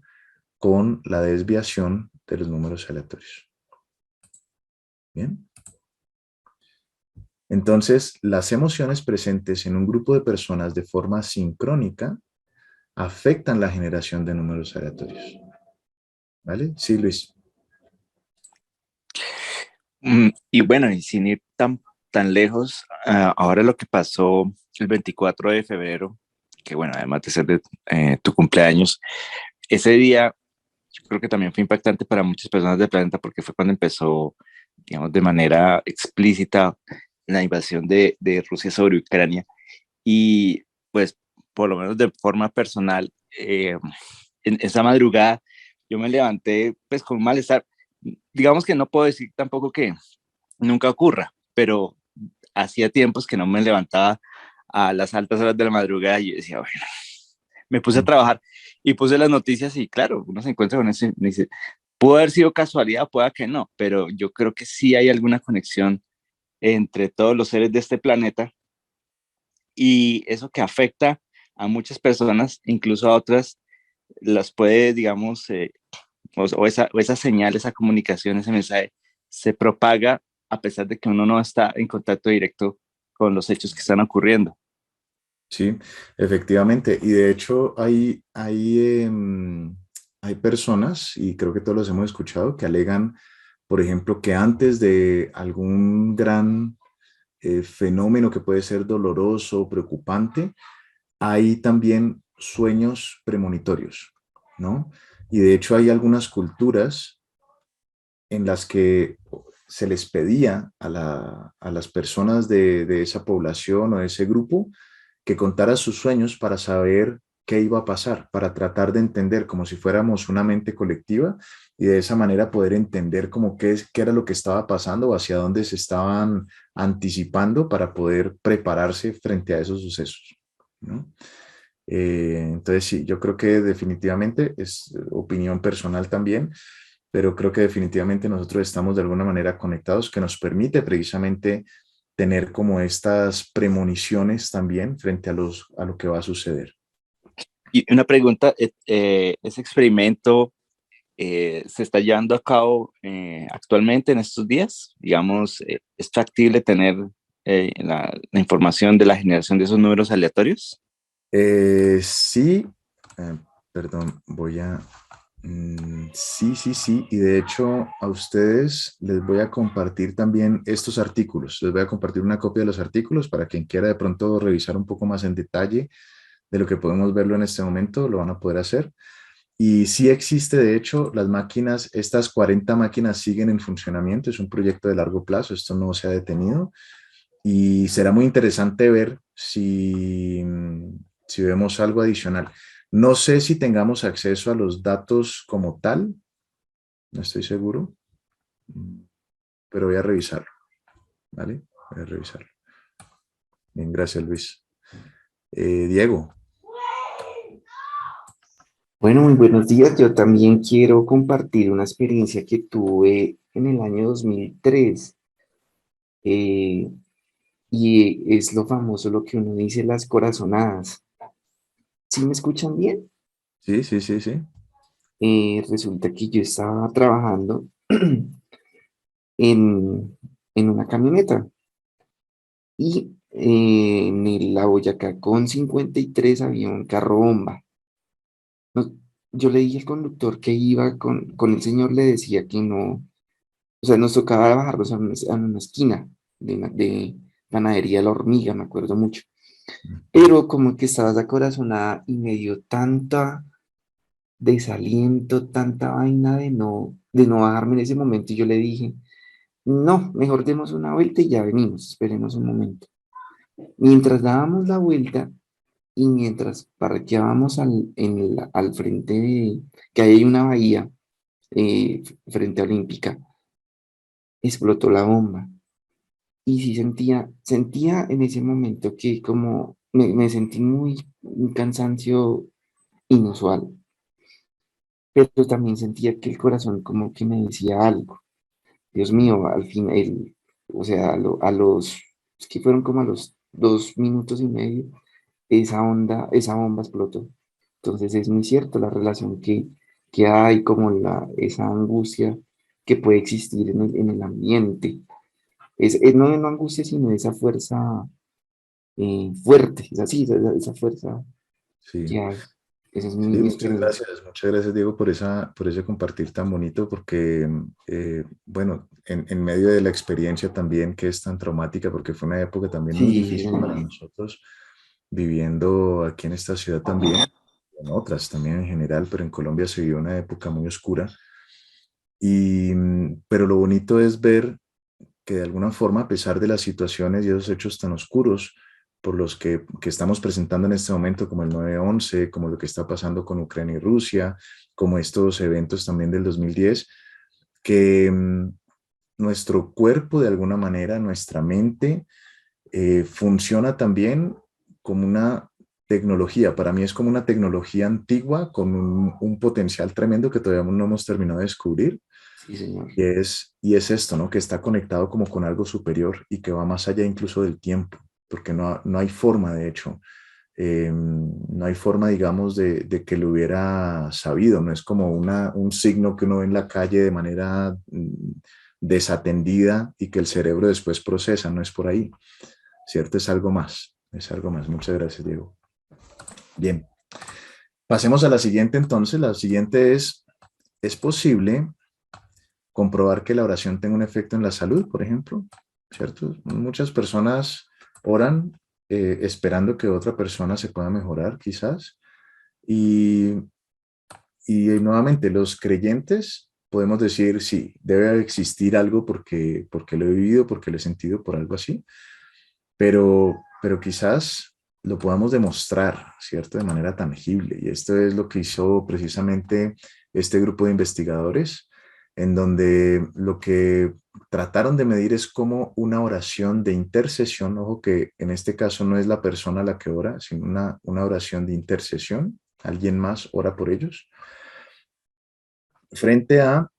con la desviación de los números aleatorios. Bien. Entonces, las emociones presentes en un grupo de personas de forma sincrónica afectan la generación de números aleatorios. ¿Vale? Sí, Luis. Y bueno, y sin ir tan lejos, ahora lo que pasó el 24 de febrero, que bueno, además de ser tu cumpleaños, ese día yo creo que también fue impactante para muchas personas del planeta porque fue cuando empezó, digamos, de manera explícita la invasión de Rusia sobre Ucrania. Y pues, por lo menos de forma personal, en esa madrugada yo me levanté pues con un malestar. Digamos que no puedo decir tampoco que nunca ocurra, pero hacía tiempos que no me levantaba a las altas horas de la madrugada y yo decía, bueno, me puse a trabajar y puse las noticias y claro, uno se encuentra con eso y me dice, pudo haber sido casualidad, pueda que no, pero yo creo que sí hay alguna conexión entre todos los seres de este planeta y eso que afecta a muchas personas, incluso a otras, las puede, digamos, o esa señal, esa comunicación, ese mensaje, se propaga a pesar de que uno no está en contacto directo con los hechos que están ocurriendo. Sí, efectivamente. Y de hecho hay personas, y creo que todos los hemos escuchado, que alegan, por ejemplo, que antes de algún gran fenómeno que puede ser doloroso, preocupante, hay también sueños premonitorios, ¿no? Y de hecho hay algunas culturas en las que se les pedía a las personas de esa población o de ese grupo que contara sus sueños para saber qué iba a pasar, para tratar de entender como si fuéramos una mente colectiva y de esa manera poder entender como qué era lo que estaba pasando o hacia dónde se estaban anticipando para poder prepararse frente a esos sucesos, ¿no? Entonces sí, yo creo que definitivamente es opinión personal también, pero creo que definitivamente nosotros estamos de alguna manera conectados que nos permite precisamente tener como estas premoniciones también frente a lo que va a suceder. Y una pregunta, ¿ese experimento se está llevando a cabo actualmente en estos días? Digamos, ¿es factible tener la información de la generación de esos números aleatorios? Sí, perdón, sí, y de hecho a ustedes les voy a compartir también estos artículos, les voy a compartir una copia de los artículos para quien quiera de pronto revisar un poco más en detalle de lo que podemos verlo en este momento, lo van a poder hacer. Y sí existe, de hecho, las máquinas, estas 40 máquinas siguen en funcionamiento, es un proyecto de largo plazo, esto no se ha detenido y será muy interesante ver si si vemos algo adicional. No sé si tengamos acceso a los datos como tal, no estoy seguro, pero voy a revisarlo, ¿vale? Voy a revisarlo. Bien, gracias, Luis. Diego. Bueno, muy buenos días. Yo también quiero compartir una experiencia que tuve en el año 2003. eh, y es lo famoso, lo que uno dice, las corazonadas. ¿Sí me escuchan bien? Sí, sí, sí, sí. Resulta que yo estaba trabajando en una camioneta y la Boyacá con 53 había un carro bomba. No, yo le dije al conductor que iba con el señor, le decía que no, o sea, nos tocaba bajarnos a una esquina de Ganadería La Hormiga, me acuerdo mucho. Pero como que estaba acorazonada y me dio tanta desaliento, tanta vaina de no bajarme en ese momento. Y yo le dije, no, mejor demos una vuelta y ya venimos, esperemos un momento. Mientras dábamos la vuelta y mientras parqueábamos al frente que hay una bahía frente a Olímpica, explotó la bomba. Y sí sentía en ese momento que como me sentí un cansancio inusual, pero también sentía que el corazón como que me decía algo. Dios mío, al fin, o sea, es que fueron como a los 2 minutos y medio, esa bomba explotó. Entonces es muy cierto la relación que hay, como esa angustia que puede existir en el ambiente. No es una angustia, sino esa fuerza fuerte, es así, esa fuerza Sí. que hay. Esa es Sí, mi experiencia. muchas gracias Diego por ese compartir tan bonito, porque, bueno, en medio de la experiencia también que es tan traumática, porque fue una época también muy Sí, difícil para nosotros, viviendo aquí en esta ciudad también, en otras también en general, pero en Colombia se vivió una época muy oscura, pero lo bonito es ver que de alguna forma, a pesar de las situaciones y esos hechos tan oscuros por los que estamos presentando en este momento, como el 9/11, como lo que está pasando con Ucrania y Rusia, como estos eventos también del 2010, que nuestro cuerpo de alguna manera, nuestra mente, funciona también como una tecnología. Para mí es como una tecnología antigua con un potencial tremendo que todavía no hemos terminado de descubrir, sí, señor. y es esto, ¿no? Que está conectado como con algo superior y que va más allá incluso del tiempo, porque no hay forma, de hecho, no hay forma, digamos, de que lo hubiera sabido, no es como un signo que uno ve en la calle de manera desatendida y que el cerebro después procesa, no es por ahí, ¿cierto? Es algo más, es algo más. Muchas gracias, Diego. Bien, pasemos a la siguiente entonces. La siguiente ¿es posible comprobar que la oración tenga un efecto en la salud, por ejemplo? ¿Cierto? Muchas personas oran esperando que otra persona se pueda mejorar, quizás. Y, y nuevamente, los creyentes podemos decir, sí, debe existir algo porque lo he vivido, porque lo he sentido por algo así, pero quizás lo podamos demostrar, ¿cierto? De manera tangible. Y esto es lo que hizo precisamente este grupo de investigadores, en donde lo que trataron de medir es como una oración de intercesión, ojo que en este caso no es la persona la que ora, sino una oración de intercesión, alguien más ora por ellos, frente a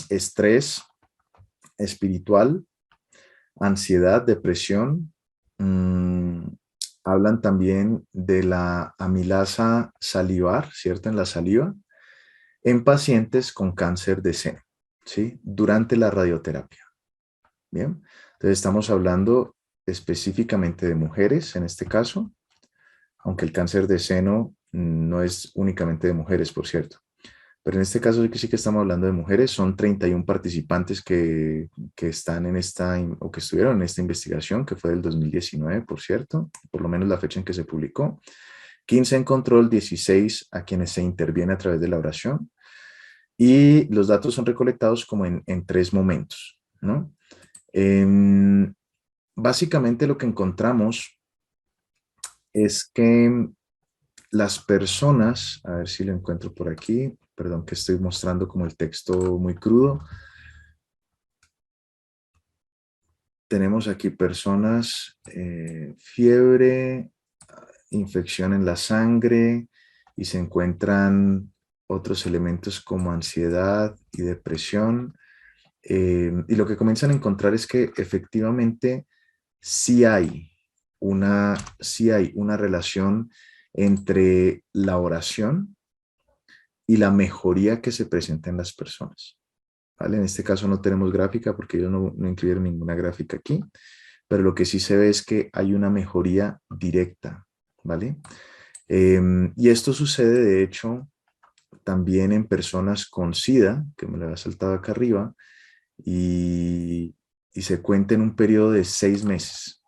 estrés espiritual, ansiedad, depresión. mmm, Hablan también de la amilasa salivar, ¿cierto? En la saliva, en pacientes con cáncer de seno, ¿sí? Durante la radioterapia. Bien, entonces estamos hablando específicamente de mujeres en este caso, aunque el cáncer de seno no es únicamente de mujeres, por cierto. Pero en este caso sí que estamos hablando de mujeres. Son 31 participantes que están en o que estuvieron en esta investigación, que fue del 2019, por cierto, por lo menos la fecha en que se publicó. 15 en control, 16 a quienes se interviene a través de la oración. Y los datos son recolectados como en tres momentos, ¿no? Básicamente lo que encontramos es que las personas, a ver si lo encuentro por aquí, perdón que estoy mostrando como el texto muy crudo. Tenemos aquí personas, fiebre, infección en la sangre y se encuentran otros elementos como ansiedad y depresión. Y lo que comienzan a encontrar es que efectivamente sí hay una relación entre la oración y la mejoría que se presenta en las personas. ¿Vale? En este caso no tenemos gráfica porque ellos no incluyeron ninguna gráfica aquí, pero lo que sí se ve es que hay una mejoría directa, ¿vale? Y esto sucede, de hecho, también en personas con SIDA, que me lo había saltado acá arriba, y se cuenta en un periodo de 6 meses,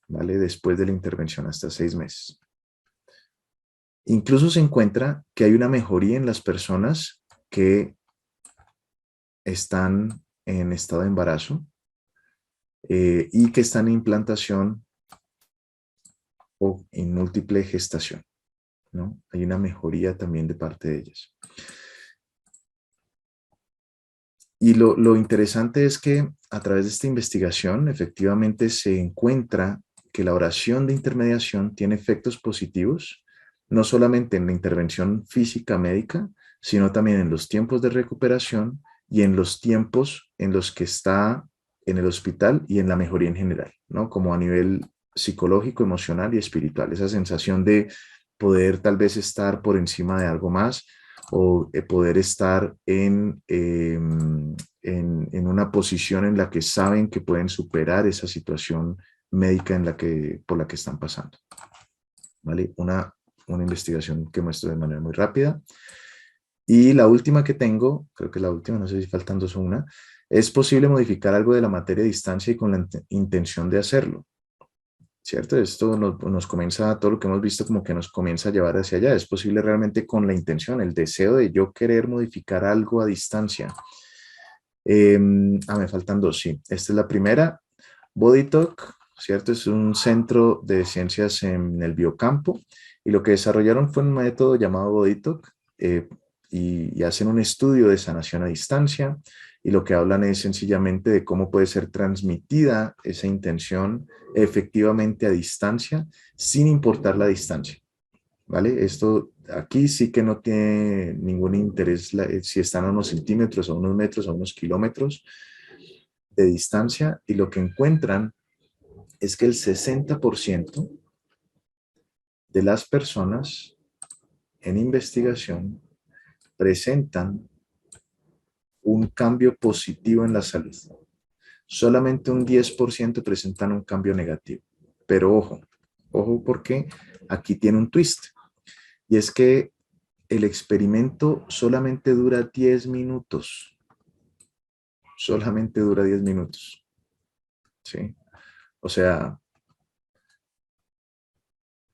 ¿vale? Después de la intervención, hasta 6 meses. Incluso se encuentra que hay una mejoría en las personas que están en estado de embarazo y que están en implantación o en múltiple gestación, ¿no? Hay una mejoría también de parte de ellas. Y lo interesante es que a través de esta investigación efectivamente se encuentra que la oración de intermediación tiene efectos positivos, no solamente en la intervención física médica, sino también en los tiempos de recuperación y en los tiempos en los que está en el hospital y en la mejoría en general, ¿no? Como a nivel psicológico, emocional y espiritual, esa sensación de poder tal vez estar por encima de algo más o poder estar en una posición en la que saben que pueden superar esa situación médica por la que están pasando. ¿Vale? Una investigación que muestro de manera muy rápida. Y la última que tengo, creo que la última, no sé si faltan dos o una, es posible modificar algo de la materia a distancia y con la intención de hacerlo. ¿Cierto? Esto nos comienza, todo lo que hemos visto como que nos comienza a llevar hacia allá. Es posible realmente con la intención, el deseo de yo querer modificar algo a distancia. Me faltan dos, sí. Esta es la primera. BodyTalk, ¿cierto? Es un centro de ciencias en el biocampo y lo que desarrollaron fue un método llamado BodyTalk y hacen un estudio de sanación a distancia y lo que hablan es sencillamente de cómo puede ser transmitida esa intención efectivamente a distancia sin importar la distancia. ¿Vale? Esto aquí sí que no tiene ningún interés si están a unos centímetros, a unos metros, a unos kilómetros de distancia y lo que encuentran es que el 60% de las personas en investigación presentan un cambio positivo en la salud. Solamente un 10% presentan un cambio negativo. Pero ojo porque aquí tiene un twist. Y es que el experimento solamente dura 10 minutos. Solamente dura 10 minutos. ¿Sí? O sea,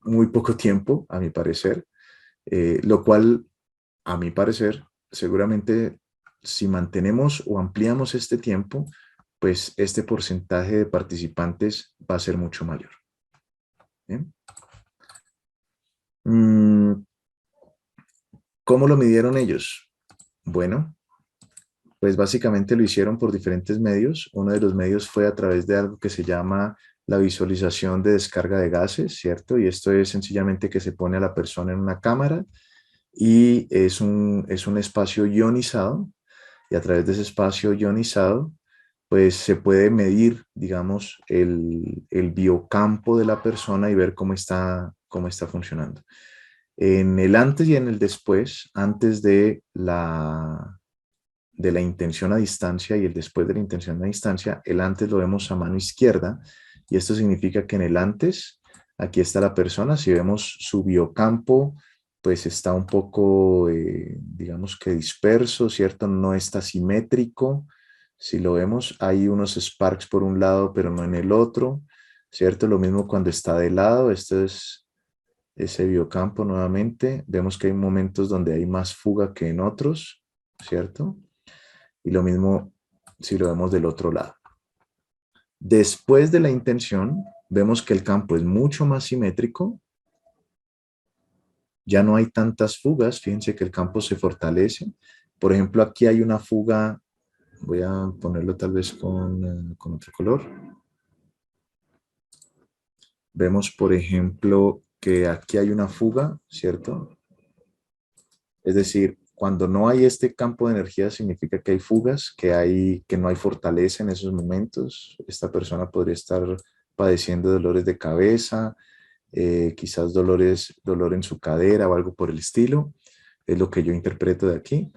muy poco tiempo, a mi parecer, lo cual, a mi parecer, seguramente si mantenemos o ampliamos este tiempo, pues este porcentaje de participantes va a ser mucho mayor. ¿Bien? ¿Cómo lo midieron ellos? Bueno, pues básicamente lo hicieron por diferentes medios. Uno de los medios fue a través de algo que se llama la visualización de descarga de gases, ¿cierto? Y esto es sencillamente que se pone a la persona en una cámara y es un espacio ionizado y a través de ese espacio ionizado pues se puede medir, digamos, el biocampo de la persona y ver cómo está funcionando. En el antes y en el después, antes de la intención a distancia y el después de la intención a distancia, el antes lo vemos a mano izquierda y esto significa que en el antes, aquí está la persona, si vemos su biocampo, pues está un poco, digamos que disperso, ¿cierto? No está simétrico. Si lo vemos, hay unos sparks por un lado, pero no en el otro, ¿cierto? Lo mismo cuando está de lado, esto es ese biocampo nuevamente. Vemos que hay momentos donde hay más fuga que en otros, ¿cierto? Y lo mismo si lo vemos del otro lado. Después de la intención, vemos que el campo es mucho más simétrico, ya no hay tantas fugas, fíjense que el campo se fortalece. Por ejemplo, aquí hay una fuga, voy a ponerlo tal vez con otro color. Vemos, por ejemplo, que aquí hay una fuga, ¿cierto? Es decir, cuando no hay este campo de energía significa que hay fugas, que no hay fortaleza en esos momentos. Esta persona podría estar padeciendo dolores de cabeza, quizás dolor en su cadera o algo por el estilo. Es lo que yo interpreto de aquí.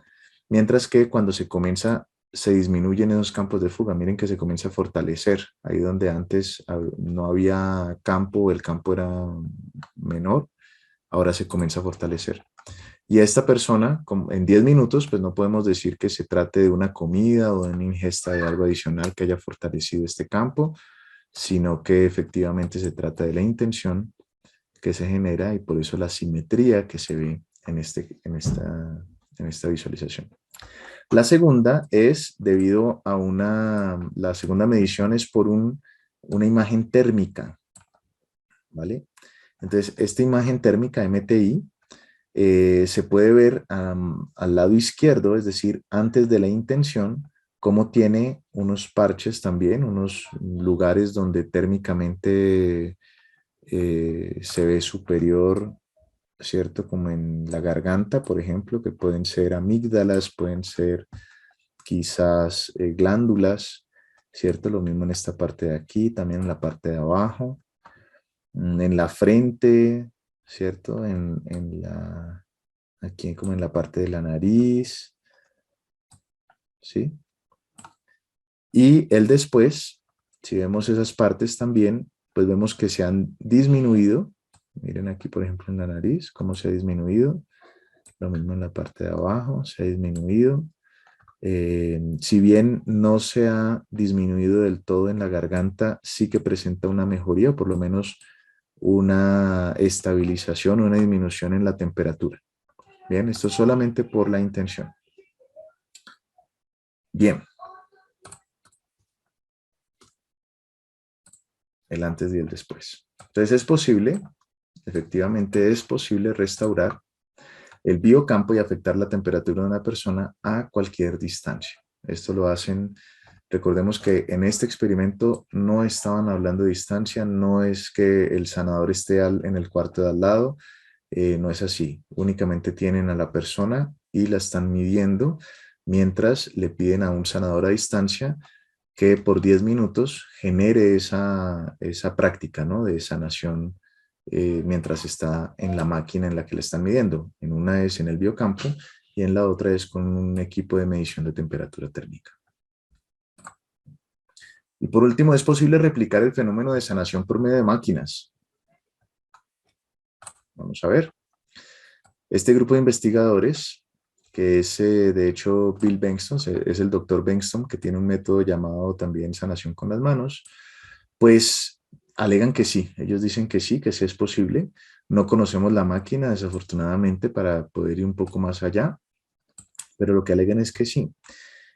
Mientras que cuando se disminuyen esos campos de fuga, miren que se comienza a fortalecer. Ahí donde antes no había campo, el campo era menor, ahora se comienza a fortalecer. Y a esta persona, en 10 minutos, pues no podemos decir que se trate de una comida o de una ingesta de algo adicional que haya fortalecido este campo, sino que efectivamente se trata de la intención que se genera y por eso la simetría que se ve en esta visualización. La segunda es debido a la segunda medición es por una imagen térmica, ¿vale? Entonces, esta imagen térmica MTI se puede ver al lado izquierdo, es decir, antes de la intención, cómo tiene unos parches también, unos lugares donde térmicamente se ve superior, ¿cierto? Como en la garganta, por ejemplo, que pueden ser amígdalas, pueden ser quizás glándulas, ¿cierto? Lo mismo en esta parte de aquí, también en la parte de abajo, en la frente, ¿cierto? Aquí como en la parte de la nariz, ¿sí? Y el después, si vemos esas partes también, pues vemos que se han disminuido. Miren aquí, por ejemplo, en la nariz, cómo se ha disminuido. Lo mismo en la parte de abajo, se ha disminuido. Si bien no se ha disminuido del todo en la garganta, sí que presenta una mejoría, por lo menos una estabilización, una disminución en la temperatura. Bien, esto solamente por la intención. Bien. El antes y el después. Entonces es posible, efectivamente es posible restaurar el biocampo y afectar la temperatura de una persona a cualquier distancia. Esto lo hacen, recordemos que en este experimento no estaban hablando de distancia, no es que el sanador esté en el cuarto de al lado, no es así. Únicamente tienen a la persona y la están midiendo mientras le piden a un sanador a distancia que por 10 minutos genere esa práctica, ¿no? De sanación mientras está en la máquina en la que le están midiendo. En una es en el biocampo y en la otra es con un equipo de medición de temperatura térmica. Y por último, es posible replicar el fenómeno de sanación por medio de máquinas. Vamos a ver. Este grupo de investigadores, que es de hecho Bill Bengston, es el doctor Bengston, que tiene un método llamado también sanación con las manos, pues alegan que sí, ellos dicen que sí es posible. No conocemos la máquina, desafortunadamente, para poder ir un poco más allá, pero lo que alegan es que sí.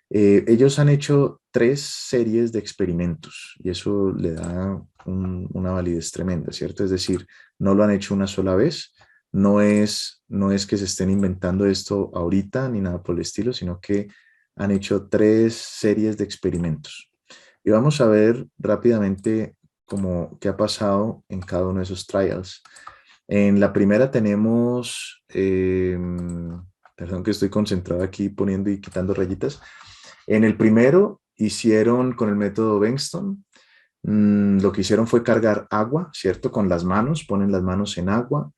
Ellos han hecho 3 series de experimentos y eso le da una validez tremenda, ¿cierto? Es decir, no lo han hecho una sola vez, no es que se estén inventando esto ahorita ni nada por el estilo, sino que han hecho 3 series de experimentos. Y vamos a ver rápidamente qué ha pasado en cada uno de esos trials. En la primera tenemos, perdón que estoy concentrado aquí poniendo y quitando rayitas. En el primero hicieron con el método Bengston, lo que hicieron fue cargar agua, ¿cierto? Con las manos, ponen las manos en agua.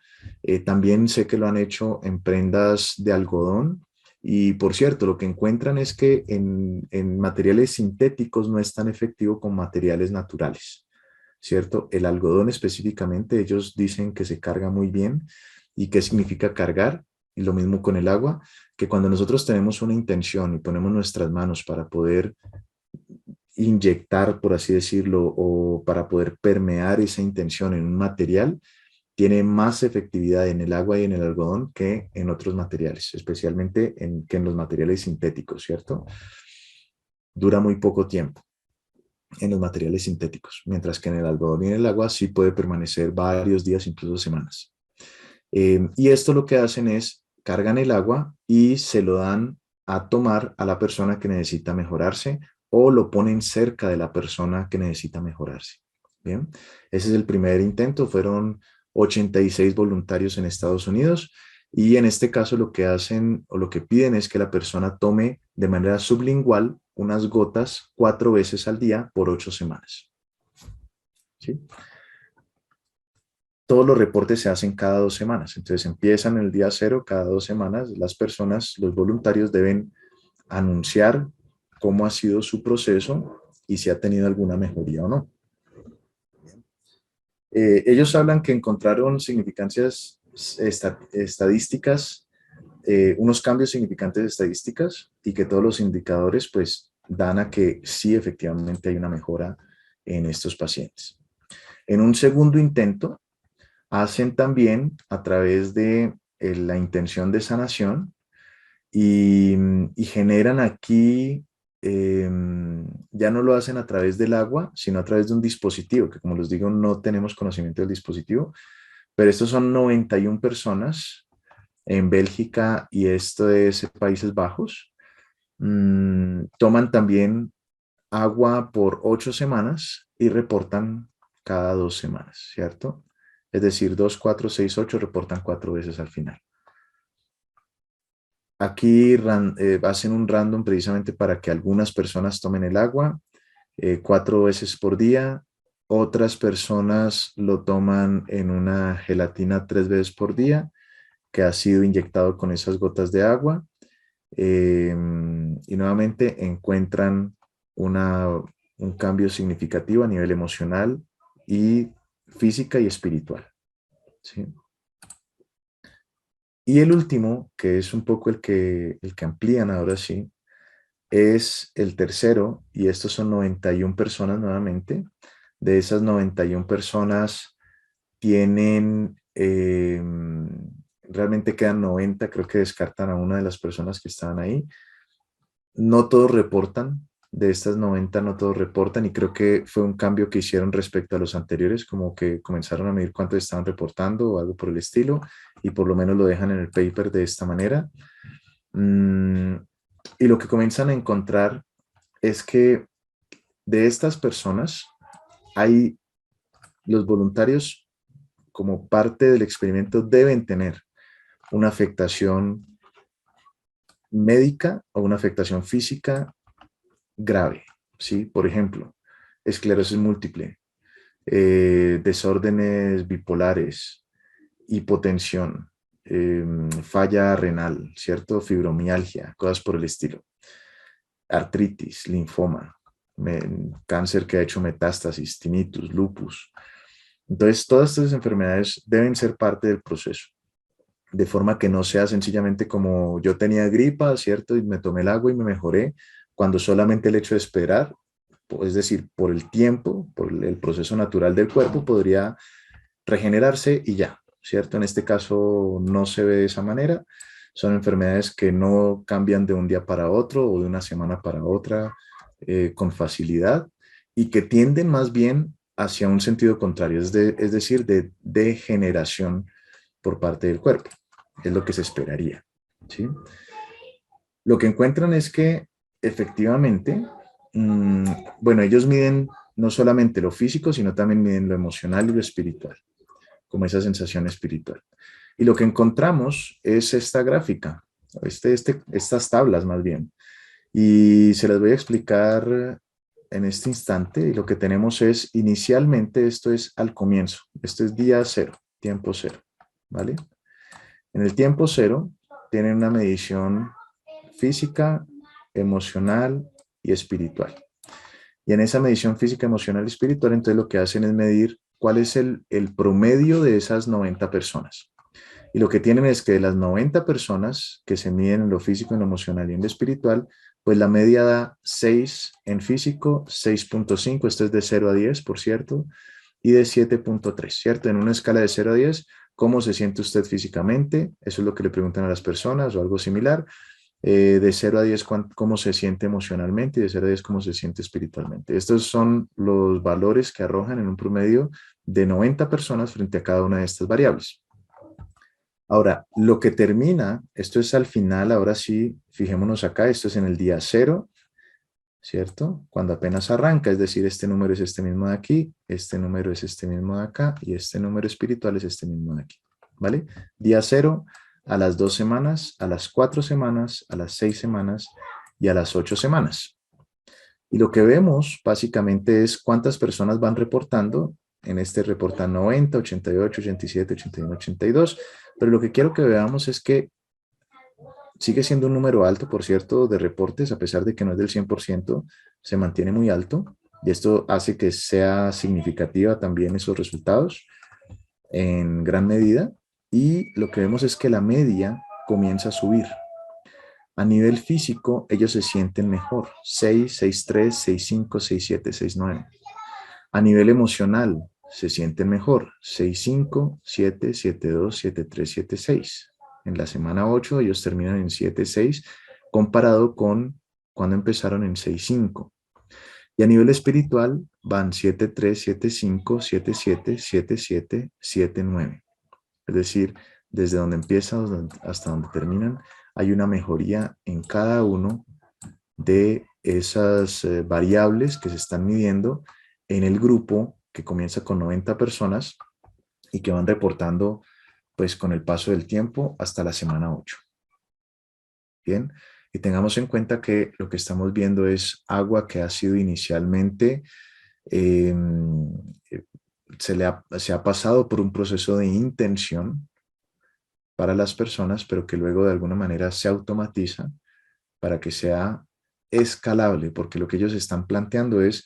También sé que lo han hecho en prendas de algodón. Y por cierto, lo que encuentran es que en materiales sintéticos no es tan efectivo como materiales naturales, ¿cierto? El algodón específicamente, ellos dicen que se carga muy bien. ¿Y qué significa cargar? Y lo mismo con el agua, que cuando nosotros tenemos una intención y ponemos nuestras manos para poder inyectar, por así decirlo, o para poder permear esa intención en un material, tiene más efectividad en el agua y en el algodón que en otros materiales, especialmente que en los materiales sintéticos, ¿cierto? Dura muy poco tiempo. en los materiales sintéticos, mientras que en el algodón y en el agua sí puede permanecer varios días, incluso semanas. Y esto lo que hacen es cargan el agua y se lo dan a tomar a la persona que necesita mejorarse o lo ponen cerca de la persona que necesita mejorarse. Bien, ese es el primer intento. Fueron 86 voluntarios en Estados Unidos y en este caso lo que hacen o lo que piden es que la persona tome de manera sublingual unas gotas 4 veces al día por 8 semanas. ¿Sí? Todos los reportes se hacen cada 2 semanas. Entonces empiezan el día 0, cada 2 semanas las personas, los voluntarios deben anunciar cómo ha sido su proceso y si ha tenido alguna mejoría o no. Ellos hablan que encontraron significancias estadísticas, unos cambios significantes de estadísticas y que todos los indicadores pues dan a que sí efectivamente hay una mejora en estos pacientes. En un segundo intento, hacen también a través de la intención de sanación y generan aquí, ya no lo hacen a través del agua, sino a través de un dispositivo, que como les digo, no tenemos conocimiento del dispositivo, pero estos son 91 personas en Bélgica y esto es Países Bajos. Toman también agua por 8 semanas y reportan cada 2 semanas, ¿cierto? Es decir, 2, 4, 6, 8 reportan 4 veces al final. Aquí hacen un random precisamente para que algunas personas tomen el agua 4 veces por día, otras personas lo toman en una gelatina 3 veces por día, que ha sido inyectado con esas gotas de agua, y nuevamente encuentran un cambio significativo a nivel emocional y física y espiritual. ¿Sí? Y el último, que es un poco el que amplían ahora sí, es el tercero, y estos son 91 personas nuevamente. De esas 91 personas tienen, realmente quedan 90, creo que descartan a una de las personas que estaban ahí. No todos reportan, de estas 90 no todos reportan y creo que fue un cambio que hicieron respecto a los anteriores, como que comenzaron a medir cuántos estaban reportando o algo por el estilo y por lo menos lo dejan en el paper de esta manera. Y lo que comienzan a encontrar es que de estas personas hay los voluntarios como parte del experimento deben tener una afectación médica o una afectación física grave, ¿sí? Por ejemplo, esclerosis múltiple, desórdenes bipolares, hipotensión, falla renal, ¿cierto? Fibromialgia, cosas por el estilo, artritis, linfoma, cáncer que ha hecho metástasis, tinnitus, lupus. Entonces, todas estas enfermedades deben ser parte del proceso, de forma que no sea sencillamente como yo tenía gripa, ¿cierto? Y me tomé el agua y me mejoré, cuando solamente el hecho de esperar, es decir, por el tiempo, por el proceso natural del cuerpo, podría regenerarse y ya, ¿cierto? En este caso no se ve de esa manera. Son enfermedades que no cambian de un día para otro o de una semana para otra con facilidad y que tienden más bien hacia un sentido contrario, es decir, de degeneración por parte del cuerpo. Es lo que se esperaría, ¿sí? Lo que encuentran es que efectivamente, bueno, ellos miden no solamente lo físico, sino también miden lo emocional y lo espiritual, como esa sensación espiritual. Y lo que encontramos es esta gráfica, estas tablas más bien. Y se las voy a explicar en este instante. Y lo que tenemos es, inicialmente, esto es al comienzo. Esto es día 0, tiempo 0, ¿vale? En el tiempo 0 tienen una medición física, emocional y espiritual. Y en esa medición física, emocional y espiritual, entonces lo que hacen es medir cuál es el promedio de esas 90 personas. Y lo que tienen es que de las 90 personas que se miden en lo físico, en lo emocional y en lo espiritual, pues la media da 6 en físico, 6.5, esto es de 0 a 10, por cierto, y de 7.3, ¿cierto? En una escala de 0 a 10, ¿cómo se siente usted físicamente? Eso es lo que le preguntan a las personas o algo similar. De 0 a 10, cómo se siente emocionalmente, y de 0 a 10, cómo se siente espiritualmente. Estos son los valores que arrojan en un promedio de 90 personas frente a cada una de estas variables. Ahora, lo que termina, esto es al final, ahora sí, fijémonos acá, esto es en el día 0, ¿cierto? Cuando apenas arranca, es decir, este número es este mismo de aquí, este número es este mismo de acá, y este número espiritual es este mismo de aquí, ¿vale? Día 0, a las 2 semanas, a las 4 semanas, a las 6 semanas y a las 8 semanas. Y lo que vemos básicamente es cuántas personas van reportando. En este reportan 90, 88, 87, 81, 82. Pero lo que quiero que veamos es que sigue siendo un número alto, por cierto, de reportes, a pesar de que no es del 100%, se mantiene muy alto. Y esto hace que sea significativa también esos resultados en gran medida. Y lo que vemos es que la media comienza a subir. A nivel físico, ellos se sienten mejor. 6, 6, 3, 6, 5, 6, 7, 6, 9. A nivel emocional, se sienten mejor. 6, 5, 7, 7, 2, 7, 3, 7, 6. En la semana 8, ellos terminan en 7, 6, comparado con cuando empezaron en 6, 5. Y a nivel espiritual, van 7, 3, 7, 5, 7, 7, 7, 7, 7, 9. Es decir, desde donde empiezan hasta donde terminan, hay una mejoría en cada uno de esas variables que se están midiendo en el grupo que comienza con 90 personas y que van reportando pues con el paso del tiempo hasta la semana 8. Bien, y tengamos en cuenta que lo que estamos viendo es agua que ha sido inicialmente, eh, se ha pasado por un proceso de intención para las personas, pero que luego de alguna manera se automatiza para que sea escalable, porque lo que ellos están planteando es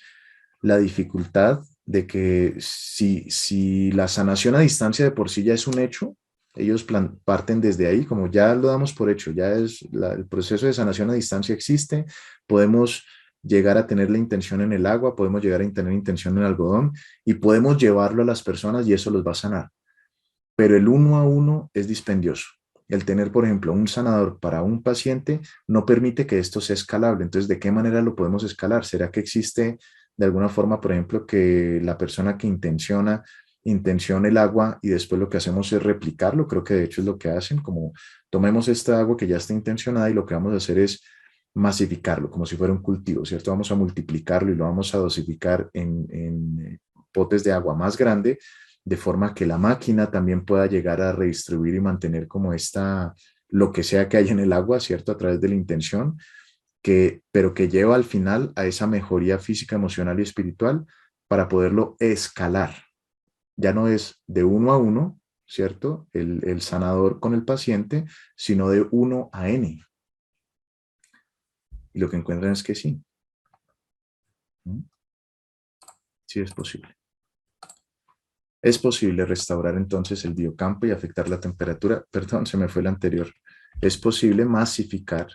la dificultad de que si la sanación a distancia de por sí ya es un hecho, ellos parten desde ahí, como ya lo damos por hecho, ya es el proceso de sanación a distancia existe, podemos llegar a tener la intención en el agua, podemos llegar a tener intención en el algodón y podemos llevarlo a las personas y eso los va a sanar. Pero el 1 a 1 es dispendioso. El tener, por ejemplo, un sanador para un paciente no permite que esto sea escalable. Entonces, ¿de qué manera lo podemos escalar? ¿Será que existe de alguna forma, por ejemplo, que la persona que intencione el agua y después lo que hacemos es replicarlo? Creo que de hecho es lo que hacen, como tomemos esta agua que ya está intencionada y lo que vamos a hacer es masificarlo, como si fuera un cultivo, ¿cierto? Vamos a multiplicarlo y lo vamos a dosificar en potes de agua más grande, de forma que la máquina también pueda llegar a redistribuir y mantener como lo que sea que haya en el agua, ¿cierto? A través de la intención, pero que lleva al final a esa mejoría física, emocional y espiritual para poderlo escalar. Ya no es de 1 a 1, ¿cierto? El sanador con el paciente, sino de 1 a N. Y lo que encuentran es que sí. Sí es posible. Es posible restaurar entonces el biocampo y afectar la temperatura. Perdón, se me fue el anterior. Es posible masificar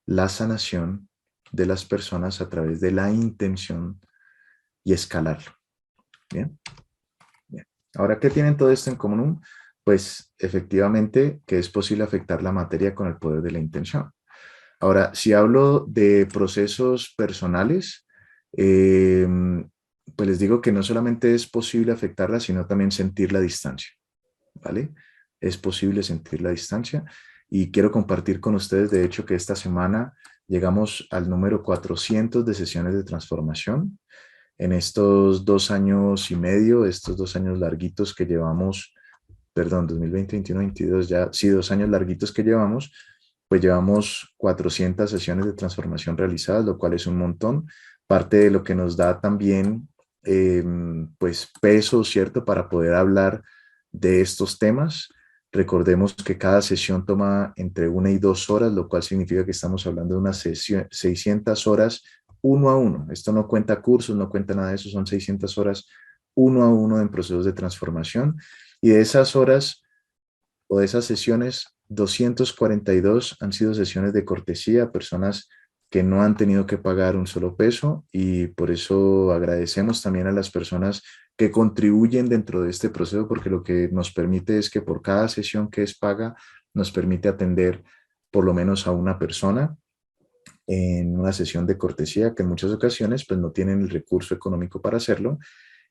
la sanación de las personas a través de la intención y escalarlo. Bien. Bien. Ahora, ¿qué tienen todo esto en común? Pues efectivamente que es posible afectar la materia con el poder de la intención. Ahora, si hablo de procesos personales, pues les digo que no solamente es posible afectarla, sino también sentir la distancia, ¿vale? Es posible sentir la distancia y quiero compartir con ustedes, de hecho, que esta semana llegamos al número 400 de sesiones de transformación. En estos 2 años y medio, estos 2 años larguitos que llevamos, perdón, 2020, 2021, 2022, ya, sí, 2 años larguitos que llevamos, pues llevamos 400 sesiones de transformación realizadas, lo cual es un montón. Parte de lo que nos da también, pues, peso, ¿cierto?, para poder hablar de estos temas. Recordemos que cada sesión toma entre 1 y 2 horas, lo cual significa que estamos hablando de unas 600 horas 1 a 1. Esto no cuenta cursos, no cuenta nada de eso, son 600 horas 1 a 1 en procesos de transformación. Y de esas horas o de esas sesiones, 242 han sido sesiones de cortesía, personas que no han tenido que pagar un solo peso, y por eso agradecemos también a las personas que contribuyen dentro de este proceso, porque lo que nos permite es que por cada sesión que es paga, nos permite atender por lo menos a una persona en una sesión de cortesía, que en muchas ocasiones pues no tienen el recurso económico para hacerlo,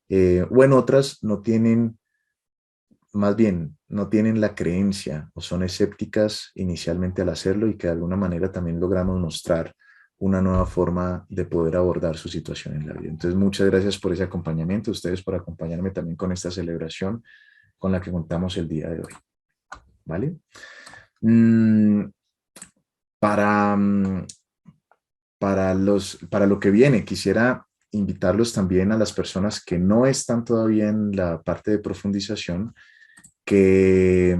o en otras no tienen, más bien, no tienen la creencia o son escépticas inicialmente al hacerlo y que de alguna manera también logramos mostrar una nueva forma de poder abordar su situación en la vida. Entonces, muchas gracias por ese acompañamiento, ustedes por acompañarme también con esta celebración con la que contamos el día de hoy. ¿Vale? Mm, para, mm, para lo que viene, quisiera invitarlos también a las personas que no están todavía en la parte de profundización, que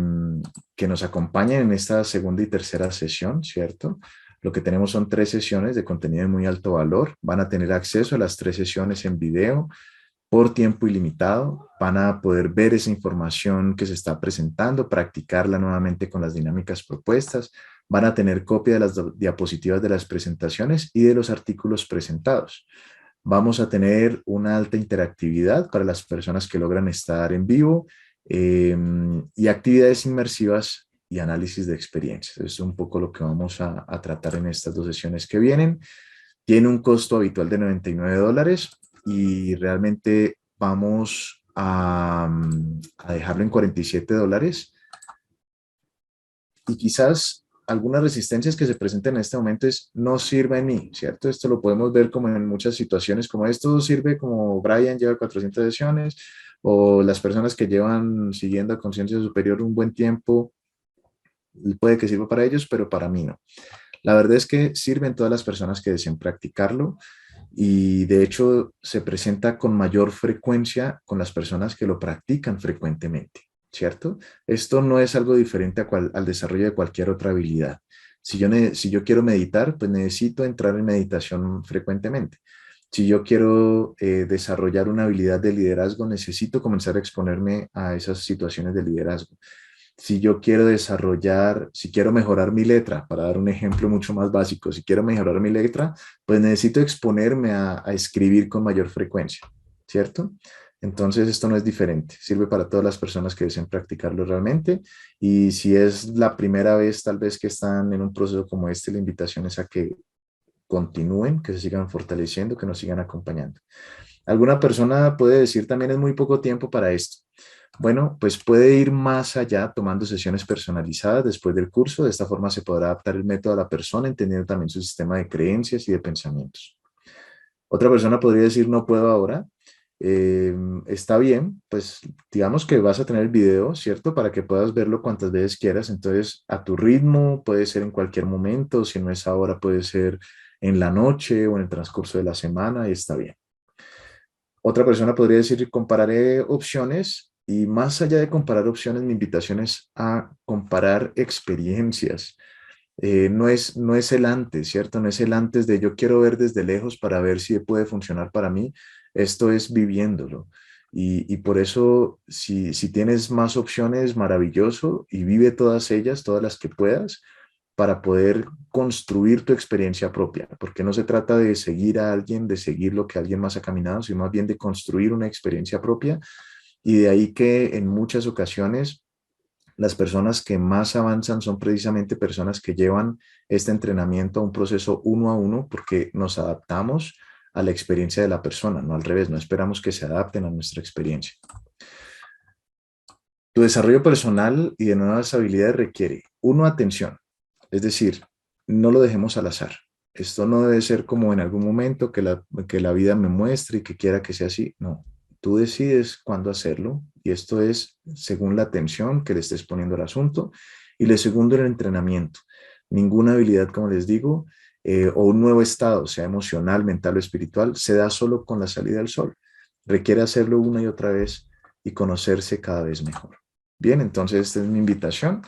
nos acompañen en esta segunda y tercera sesión, ¿cierto? Lo que tenemos son 3 sesiones de contenido de muy alto valor. Van a tener acceso a las 3 sesiones en video por tiempo ilimitado. Van a poder ver esa información que se está presentando, practicarla nuevamente con las dinámicas propuestas. Van a tener copia de las diapositivas de las presentaciones y de los artículos presentados. Vamos a tener una alta interactividad para las personas que logran estar en vivo, y actividades inmersivas y análisis de experiencias. Eso es un poco lo que vamos a tratar en estas 2 sesiones que vienen. Tiene un costo habitual de $99 y realmente vamos a dejarlo en $47. Y quizás algunas resistencias que se presenten en este momento es no sirve en mí, ¿cierto? Esto lo podemos ver como en muchas situaciones, como esto sirve como Brian lleva 400 sesiones, o las personas que llevan siguiendo a conciencia superior un buen tiempo, puede que sirva para ellos, pero para mí no. La verdad es que sirven todas las personas que deseen practicarlo y de hecho se presenta con mayor frecuencia con las personas que lo practican frecuentemente, ¿cierto? Esto no es algo diferente al desarrollo de cualquier otra habilidad. Si yo quiero meditar, pues necesito entrar en meditación frecuentemente. Si yo quiero desarrollar una habilidad de liderazgo, necesito comenzar a exponerme a esas situaciones de liderazgo. Si yo quiero si quiero mejorar mi letra, para dar un ejemplo mucho más básico, si quiero mejorar mi letra, pues necesito exponerme a escribir con mayor frecuencia, ¿cierto? Entonces esto no es diferente, sirve para todas las personas que deseen practicarlo realmente y si es la primera vez tal vez que están en un proceso como este, la invitación es a que continúen, que se sigan fortaleciendo, que nos sigan acompañando. Alguna persona puede decir también es muy poco tiempo para esto. Bueno, pues puede ir más allá tomando sesiones personalizadas después del curso. De esta forma se podrá adaptar el método a la persona, entendiendo también su sistema de creencias y de pensamientos. Otra persona podría decir, no puedo ahora. Está bien, pues digamos que vas a tener el video, ¿cierto? Para que puedas verlo cuantas veces quieras. Entonces, a tu ritmo, puede ser en cualquier momento. Si no es ahora, puede ser en la noche o en el transcurso de la semana y está bien. Otra persona podría decir, compararé opciones y más allá de comparar opciones, mi invitación es a comparar experiencias. No es el antes, ¿cierto? No es el antes de yo quiero ver desde lejos para ver si puede funcionar para mí. Esto es viviéndolo. Y por eso, si tienes más opciones, maravilloso, y vive todas ellas, todas las que puedas, para poder construir tu experiencia propia, porque no se trata de seguir a alguien, de seguir lo que alguien más ha caminado, sino más bien de construir una experiencia propia y de ahí que en muchas ocasiones las personas que más avanzan son precisamente personas que llevan este entrenamiento a un proceso uno a uno porque nos adaptamos a la experiencia de la persona, no al revés, no esperamos que se adapten a nuestra experiencia. Tu desarrollo personal y de nuevas habilidades requiere, uno, atención. Es decir, no lo dejemos al azar. Esto no debe ser como en algún momento que la vida me muestre y que quiera que sea así. No, tú decides cuándo hacerlo y esto es según la atención que le estés poniendo al asunto. Y le segundo, el entrenamiento. Ninguna habilidad, como les digo, o un nuevo estado, sea emocional, mental o espiritual, se da solo con la salida del sol. Requiere hacerlo una y otra vez y conocerse cada vez mejor. Bien, entonces esta es mi invitación.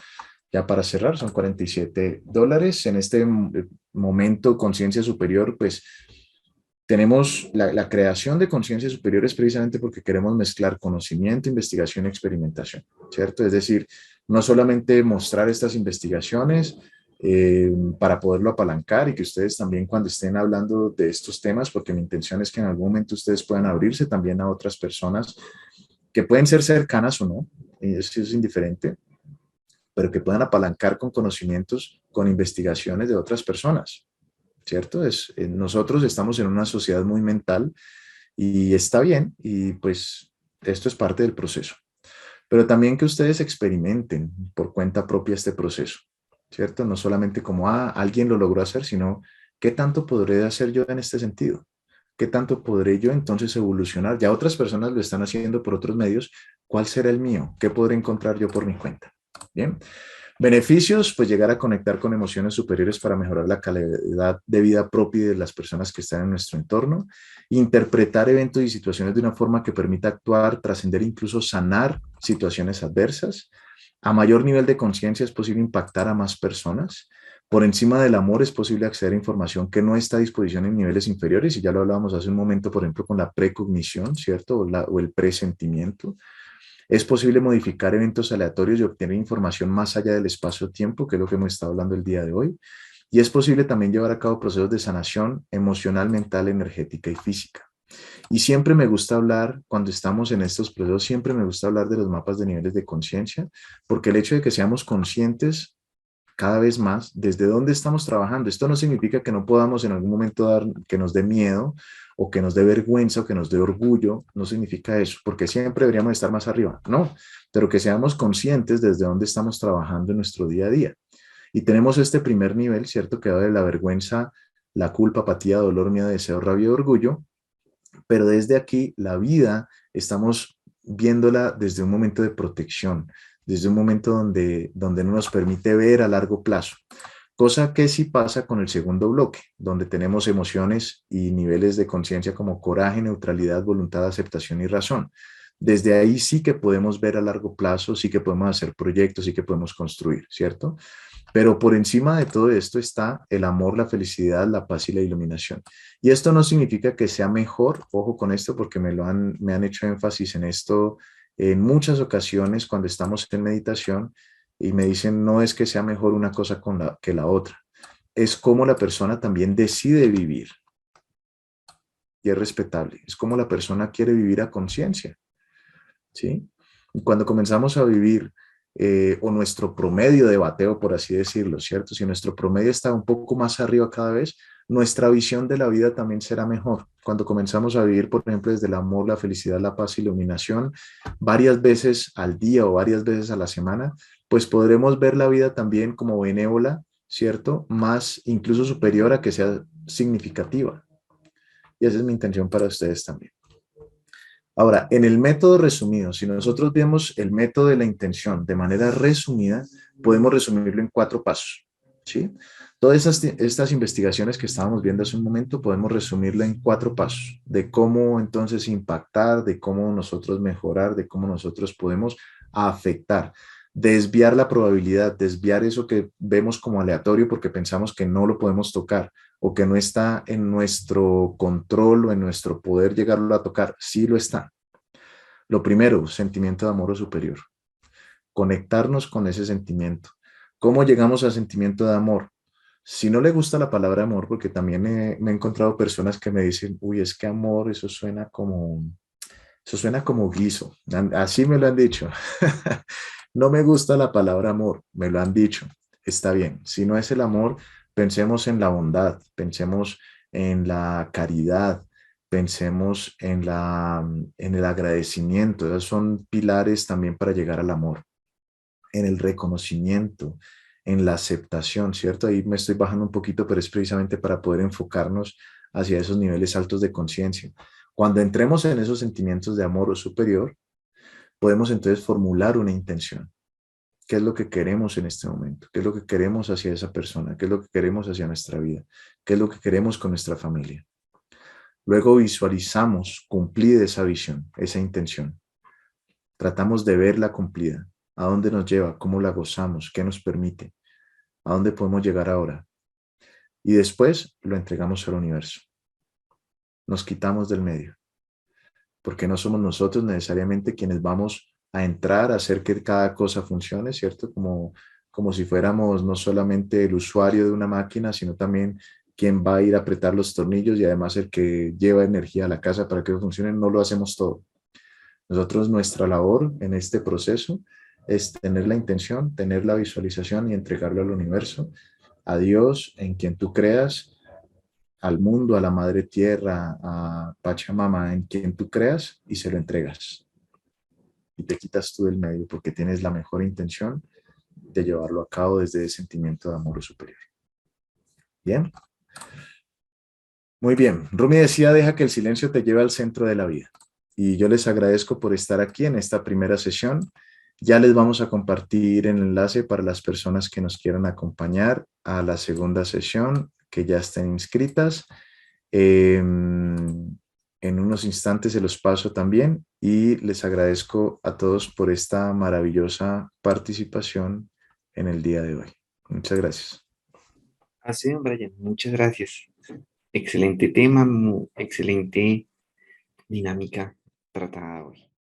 Ya para cerrar, son $47. En este momento, conciencia superior, pues tenemos la creación de conciencia superior es precisamente porque queremos mezclar conocimiento, investigación y experimentación, ¿cierto? Es decir, no solamente mostrar estas investigaciones para poderlo apalancar y que ustedes también cuando estén hablando de estos temas, porque mi intención es que en algún momento ustedes puedan abrirse también a otras personas que pueden ser cercanas o no, eso es indiferente, pero que puedan apalancar con conocimientos, con investigaciones de otras personas, ¿cierto? Nosotros estamos en una sociedad muy mental y está bien, y pues esto es parte del proceso. Pero también que ustedes experimenten por cuenta propia este proceso, ¿cierto? No solamente como, alguien lo logró hacer, sino, ¿qué tanto podré hacer yo en este sentido? ¿Qué tanto podré yo entonces evolucionar? Ya otras personas lo están haciendo por otros medios. ¿Cuál será el mío? ¿Qué podré encontrar yo por mi cuenta? Bien. Beneficios, pues llegar a conectar con emociones superiores para mejorar la calidad de vida propia de las personas que están en nuestro entorno, interpretar eventos y situaciones de una forma que permita actuar, trascender, incluso sanar situaciones adversas. A mayor nivel de conciencia es posible impactar a más personas. Por encima del amor es posible acceder a información que no está a disposición en niveles inferiores, y ya lo hablábamos hace un momento, por ejemplo, con la precognición, ¿cierto? O el presentimiento. Es posible modificar eventos aleatorios y obtener información más allá del espacio-tiempo, que es lo que hemos estado hablando el día de hoy. Y es posible también llevar a cabo procesos de sanación emocional, mental, energética y física. Y siempre me gusta hablar, cuando estamos en estos procesos, siempre me gusta hablar de los mapas de niveles de conciencia, porque el hecho de que seamos conscientes cada vez más desde dónde estamos trabajando. Esto no significa que no podamos en algún momento dar, que nos dé miedo o que nos dé vergüenza o que nos dé orgullo. No significa eso, porque siempre deberíamos estar más arriba. No, pero que seamos conscientes desde dónde estamos trabajando en nuestro día a día. Y tenemos este primer nivel, ¿cierto? Que va de la vergüenza, la culpa, apatía, dolor, miedo, deseo, rabia y orgullo. Pero desde aquí, la vida, estamos viéndola desde un momento de protección, desde un momento donde no nos permite ver a largo plazo. Cosa que sí pasa con el segundo bloque, donde tenemos emociones y niveles de conciencia como coraje, neutralidad, voluntad, aceptación y razón. Desde ahí sí que podemos ver a largo plazo, sí que podemos hacer proyectos, sí que podemos construir, ¿cierto? Pero por encima de todo esto está el amor, la felicidad, la paz y la iluminación. Y esto no significa que sea mejor, ojo con esto, porque me han hecho énfasis en esto en muchas ocasiones cuando estamos en meditación, y me dicen, no es que sea mejor una cosa que la otra, es cómo la persona también decide vivir, y es respetable, es como la persona quiere vivir a conciencia, ¿sí? Y cuando comenzamos a vivir, o nuestro promedio de bateo, por así decirlo, ¿cierto? Si nuestro promedio está un poco más arriba cada vez, nuestra visión de la vida también será mejor. Cuando comenzamos a vivir, por ejemplo, desde el amor, la felicidad, la paz y la iluminación, varias veces al día o varias veces a la semana, pues podremos ver la vida también como benévola, ¿cierto? Más incluso superior a que sea significativa. Y esa es mi intención para ustedes también. Ahora, en el método resumido, si nosotros vemos el método de la intención de manera resumida, podemos resumirlo en 4 pasos, ¿sí? Todas estas investigaciones que estábamos viendo hace un momento, podemos resumirlo en 4 pasos, de cómo entonces impactar, de cómo nosotros mejorar, de cómo nosotros podemos afectar, desviar la probabilidad, desviar eso que vemos como aleatorio porque pensamos que no lo podemos tocar, o que no está en nuestro control o en nuestro poder llegarlo a tocar. Sí lo está. Lo primero, sentimiento de amor superior. Conectarnos con ese sentimiento. ¿Cómo llegamos al sentimiento de amor? Si no le gusta la palabra amor, porque también me he encontrado personas que me dicen, uy, es que amor, eso suena como guiso. Así me lo han dicho. No me gusta la palabra amor, me lo han dicho. Está bien. Si no es el amor, pensemos en la bondad, pensemos en la caridad, pensemos en el agradecimiento. Esos son pilares también para llegar al amor. En el reconocimiento, en la aceptación, ¿cierto? Ahí me estoy bajando un poquito, pero es precisamente para poder enfocarnos hacia esos niveles altos de conciencia. Cuando entremos en esos sentimientos de amor o superior, podemos entonces formular una intención. ¿Qué es lo que queremos en este momento? ¿Qué es lo que queremos hacia esa persona? ¿Qué es lo que queremos hacia nuestra vida? ¿Qué es lo que queremos con nuestra familia? Luego visualizamos cumplida esa visión, esa intención. Tratamos de verla cumplida. ¿A dónde nos lleva? ¿Cómo la gozamos? ¿Qué nos permite? ¿A dónde podemos llegar ahora? Y después lo entregamos al universo. Nos quitamos del medio, porque no somos nosotros necesariamente quienes vamos a entrar a hacer que cada cosa funcione, ¿cierto? Como si fuéramos no solamente el usuario de una máquina, sino también quien va a ir a apretar los tornillos, y además el que lleva energía a la casa para que funcione. No lo hacemos todo. Nosotros, nuestra labor en este proceso es tener la intención, tener la visualización y entregarlo al universo, a Dios, en quien tú creas, al mundo, a la madre tierra, a Pachamama, en quien tú creas, y se lo entregas. Y te quitas tú del medio porque tienes la mejor intención de llevarlo a cabo desde el sentimiento de amor superior. Bien. Muy bien. Rumi decía, deja que el silencio te lleve al centro de la vida. Y yo les agradezco por estar aquí en esta primera sesión. Ya les vamos a compartir el enlace para las personas que nos quieran acompañar a la segunda sesión, que ya estén inscritas. En unos instantes se los paso también y les agradezco a todos por esta maravillosa participación en el día de hoy. Muchas gracias. Así, Brian, muchas gracias. Excelente tema, excelente dinámica tratada hoy.